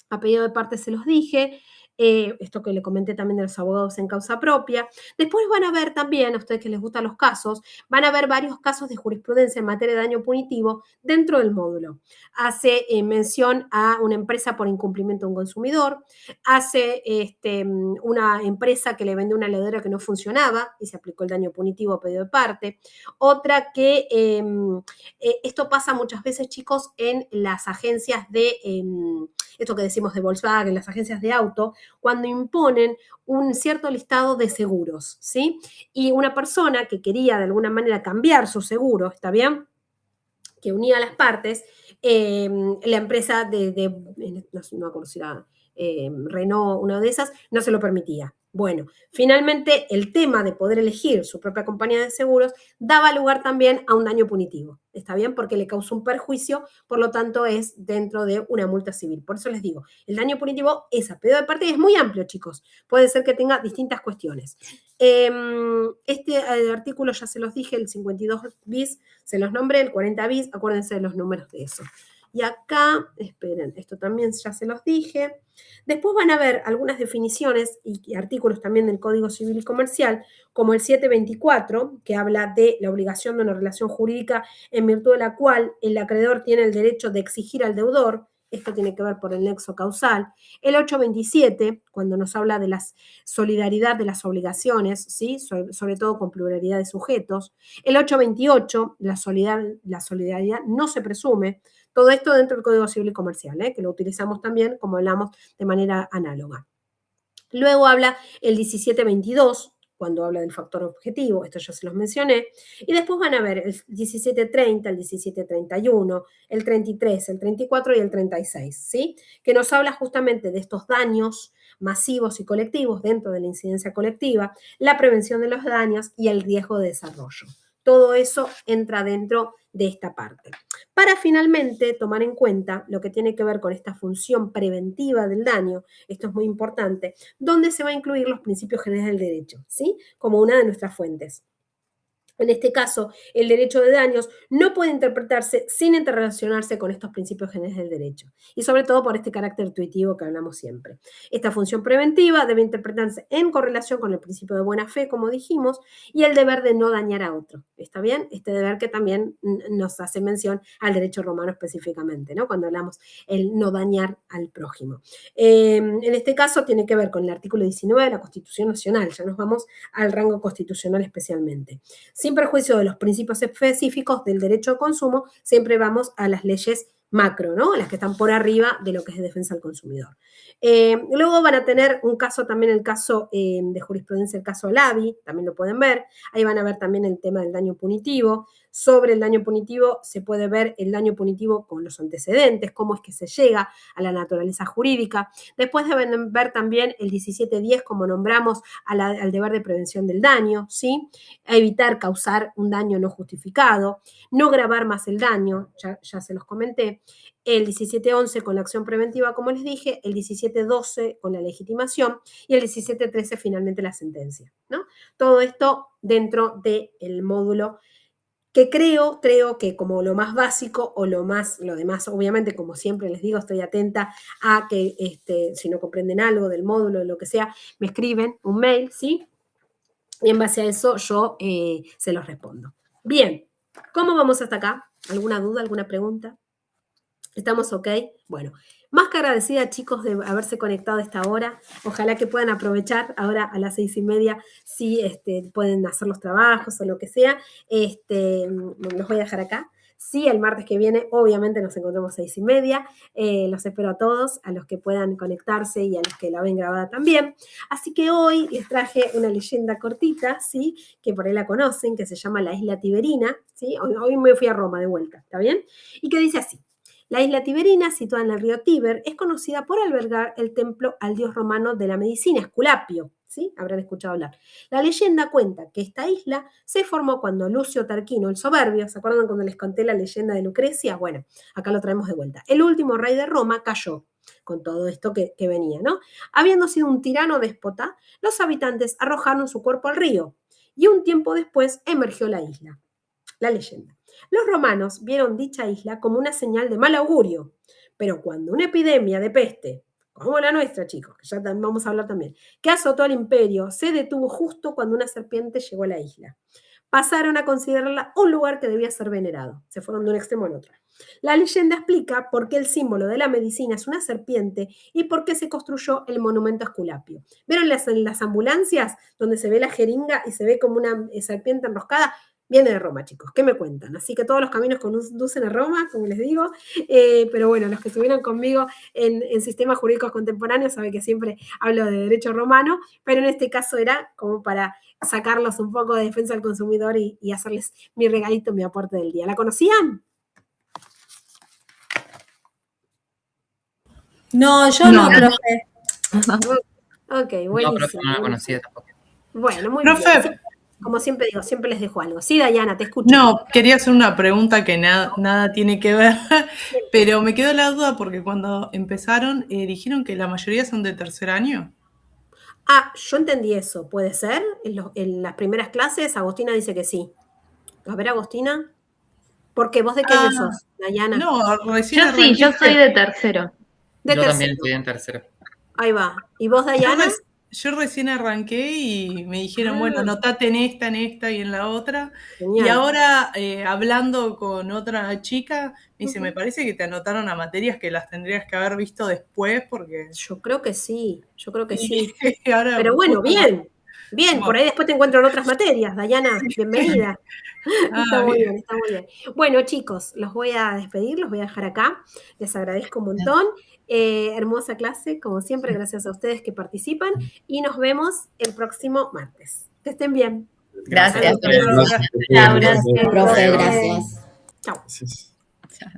A pedido de parte se los dije. Esto que le comenté también de los abogados en causa propia. Después van a ver también, a ustedes que les gustan los casos, van a ver varios casos de jurisprudencia en materia de daño punitivo dentro del módulo. Hace mención a una empresa por incumplimiento de un consumidor, hace una empresa que le vende una heladera que no funcionaba y se aplicó el daño punitivo a pedido de parte. Otra que esto pasa muchas veces, chicos, en las agencias de, esto que decimos de Volkswagen, las agencias de auto, cuando imponen un cierto listado de seguros, ¿sí? Y una persona que quería de alguna manera cambiar su seguro, ¿está bien?, que unía a las partes, la empresa no me acuerdo si era Renault, una de esas, no se lo permitía. Bueno, finalmente el tema de poder elegir su propia compañía de seguros daba lugar también a un daño punitivo, ¿está bien? Porque le causó un perjuicio, por lo tanto es dentro de una multa civil. Por eso les digo, el daño punitivo es a pedido de parte y es muy amplio, chicos. Puede ser que tenga distintas cuestiones. Este artículo ya se los dije, el 52 bis, se los nombré, el 40 bis, acuérdense de los números de eso. Y acá, esperen, esto también ya se los dije. Después van a ver algunas definiciones y artículos también del Código Civil y Comercial, como el 724, que habla de la obligación de una relación jurídica en virtud de la cual el acreedor tiene el derecho de exigir al deudor. Esto tiene que ver por el nexo causal. El 827, cuando nos habla de la solidaridad de las obligaciones, ¿sí? Sobre todo con pluralidad de sujetos. El 828, la solidaridad no se presume. Todo esto dentro del Código Civil y Comercial, que lo utilizamos también, como hablamos, de manera análoga. Luego habla el 1722, cuando habla del factor objetivo, esto ya se los mencioné, y después van a ver el 1730, el 1731, el 33, el 34 y el 36, ¿sí? Que nos habla justamente de estos daños masivos y colectivos dentro de la incidencia colectiva, la prevención de los daños y el riesgo de desarrollo. Todo eso entra dentro de esta parte. Para finalmente tomar en cuenta lo que tiene que ver con esta función preventiva del daño, esto es muy importante, donde se va a incluir los principios generales del derecho, ¿sí? Como una de nuestras fuentes. En este caso, el derecho de daños no puede interpretarse sin interrelacionarse con estos principios generales del derecho, y sobre todo por este carácter intuitivo que hablamos siempre. Esta función preventiva debe interpretarse en correlación con el principio de buena fe, como dijimos, y el deber de no dañar a otro. ¿Está bien? Este deber que también nos hace mención al derecho romano específicamente, ¿no? Cuando hablamos el no dañar al prójimo. En este caso tiene que ver con el artículo 19 de la Constitución Nacional. Ya nos vamos al rango constitucional especialmente. Sin perjuicio de los principios específicos del derecho de consumo, siempre vamos a las leyes macro, ¿no? Las que están por arriba de lo que es defensa del consumidor. Luego van a tener un caso, también el caso de jurisprudencia, el caso Lavi, también lo pueden ver. Ahí van a ver también el tema del daño punitivo. Sobre el daño punitivo se puede ver el daño punitivo con los antecedentes, cómo es que se llega a la naturaleza jurídica. Después deben ver también el 1710, como nombramos, al deber de prevención del daño, ¿sí? A evitar causar un daño no justificado, no gravar más el daño, ya se los comenté. El 1711 con la acción preventiva, como les dije, el 1712 con la legitimación y el 1713 finalmente la sentencia, ¿no? Todo esto dentro del módulo que creo que como lo más básico o lo demás, obviamente, como siempre les digo, estoy atenta a que si no comprenden algo del módulo, de lo que sea, me escriben un mail, ¿sí? Y en base a eso yo se los respondo. Bien, ¿cómo vamos hasta acá? ¿Alguna duda, alguna pregunta? ¿Estamos ok? Bueno, más que agradecida, chicos, de haberse conectado a esta hora. Ojalá que puedan aprovechar ahora a las 6:30 si pueden hacer los trabajos o lo que sea. Los voy a dejar acá. Sí, el martes que viene, obviamente, nos encontramos 6:30. Los espero a todos, a los que puedan conectarse y a los que la ven grabada también. Así que hoy les traje una leyenda cortita, ¿sí? Que por ahí la conocen, que se llama la Isla Tiberina, ¿sí? Hoy me fui a Roma de vuelta, ¿está bien? Y que dice así. La isla Tiberina, situada en el río Tíber, es conocida por albergar el templo al dios romano de la medicina, Esculapio, ¿sí? Habrán escuchado hablar. La leyenda cuenta que esta isla se formó cuando Lucio Tarquino, el soberbio, ¿se acuerdan cuando les conté la leyenda de Lucrecia? Bueno, acá lo traemos de vuelta. El último rey de Roma cayó con todo esto que venía, ¿no? Habiendo sido un tirano déspota, los habitantes arrojaron su cuerpo al río y un tiempo después emergió la isla. La leyenda. Los romanos vieron dicha isla como una señal de mal augurio, pero cuando una epidemia de peste, como la nuestra, chicos, que ya vamos a hablar también, que azotó al imperio, se detuvo justo cuando una serpiente llegó a la isla. Pasaron a considerarla un lugar que debía ser venerado. Se fueron de un extremo al otro. La leyenda explica por qué el símbolo de la medicina es una serpiente y por qué se construyó el monumento a Esculapio. ¿Vieron las ambulancias donde se ve la jeringa y se ve como una serpiente enroscada? Viene de Roma, chicos, ¿qué me cuentan? Así que todos los caminos conducen a Roma, como les digo, pero bueno, los que estuvieron conmigo en sistemas jurídicos contemporáneos saben que siempre hablo de derecho romano, pero en este caso era como para sacarlos un poco de defensa del consumidor y hacerles mi regalito, mi aporte del día. ¿La conocían? No, yo no, profe. Ok, buenísimo. No, profe, no la conocía tampoco. Bueno, muy Profe. bien. Como siempre digo, siempre les dejo algo. Sí, Dayana, te escucho. No, quería hacer una pregunta que nada tiene que ver, pero me quedó la duda porque cuando empezaron dijeron que la mayoría son de tercer año. Ah, yo entendí eso, ¿puede ser? En las primeras clases, Agostina dice que sí. A ver, Agostina. Porque vos de qué año sos, Dayana. No, recién Yo sí, yo soy de tercero. De Yo también tercero. estoy en tercero. Ahí va. ¿Y vos, Dayana? Yo recién arranqué y me dijeron, Ah. bueno, anotate en esta y en la otra. Genial. Y ahora, hablando con otra chica, me dice, Ujú. me parece que te anotaron a materias que las tendrías que haber visto después porque... Yo creo que sí, Y ahora Pero bueno, justo- bien. Bien, Como- por ahí después te encuentro en otras materias, Dayana. Bienvenida. Ah, Está muy bien. bien, está muy bien. Bueno, chicos, los voy a despedir, los voy a dejar acá. Les agradezco un montón. Hermosa clase, como siempre, gracias a ustedes que participan. Y nos vemos el próximo martes. Que estén bien. Gracias. Gracias. Chao, gracias. Profe, gracias. Chao. Gracias. Chao.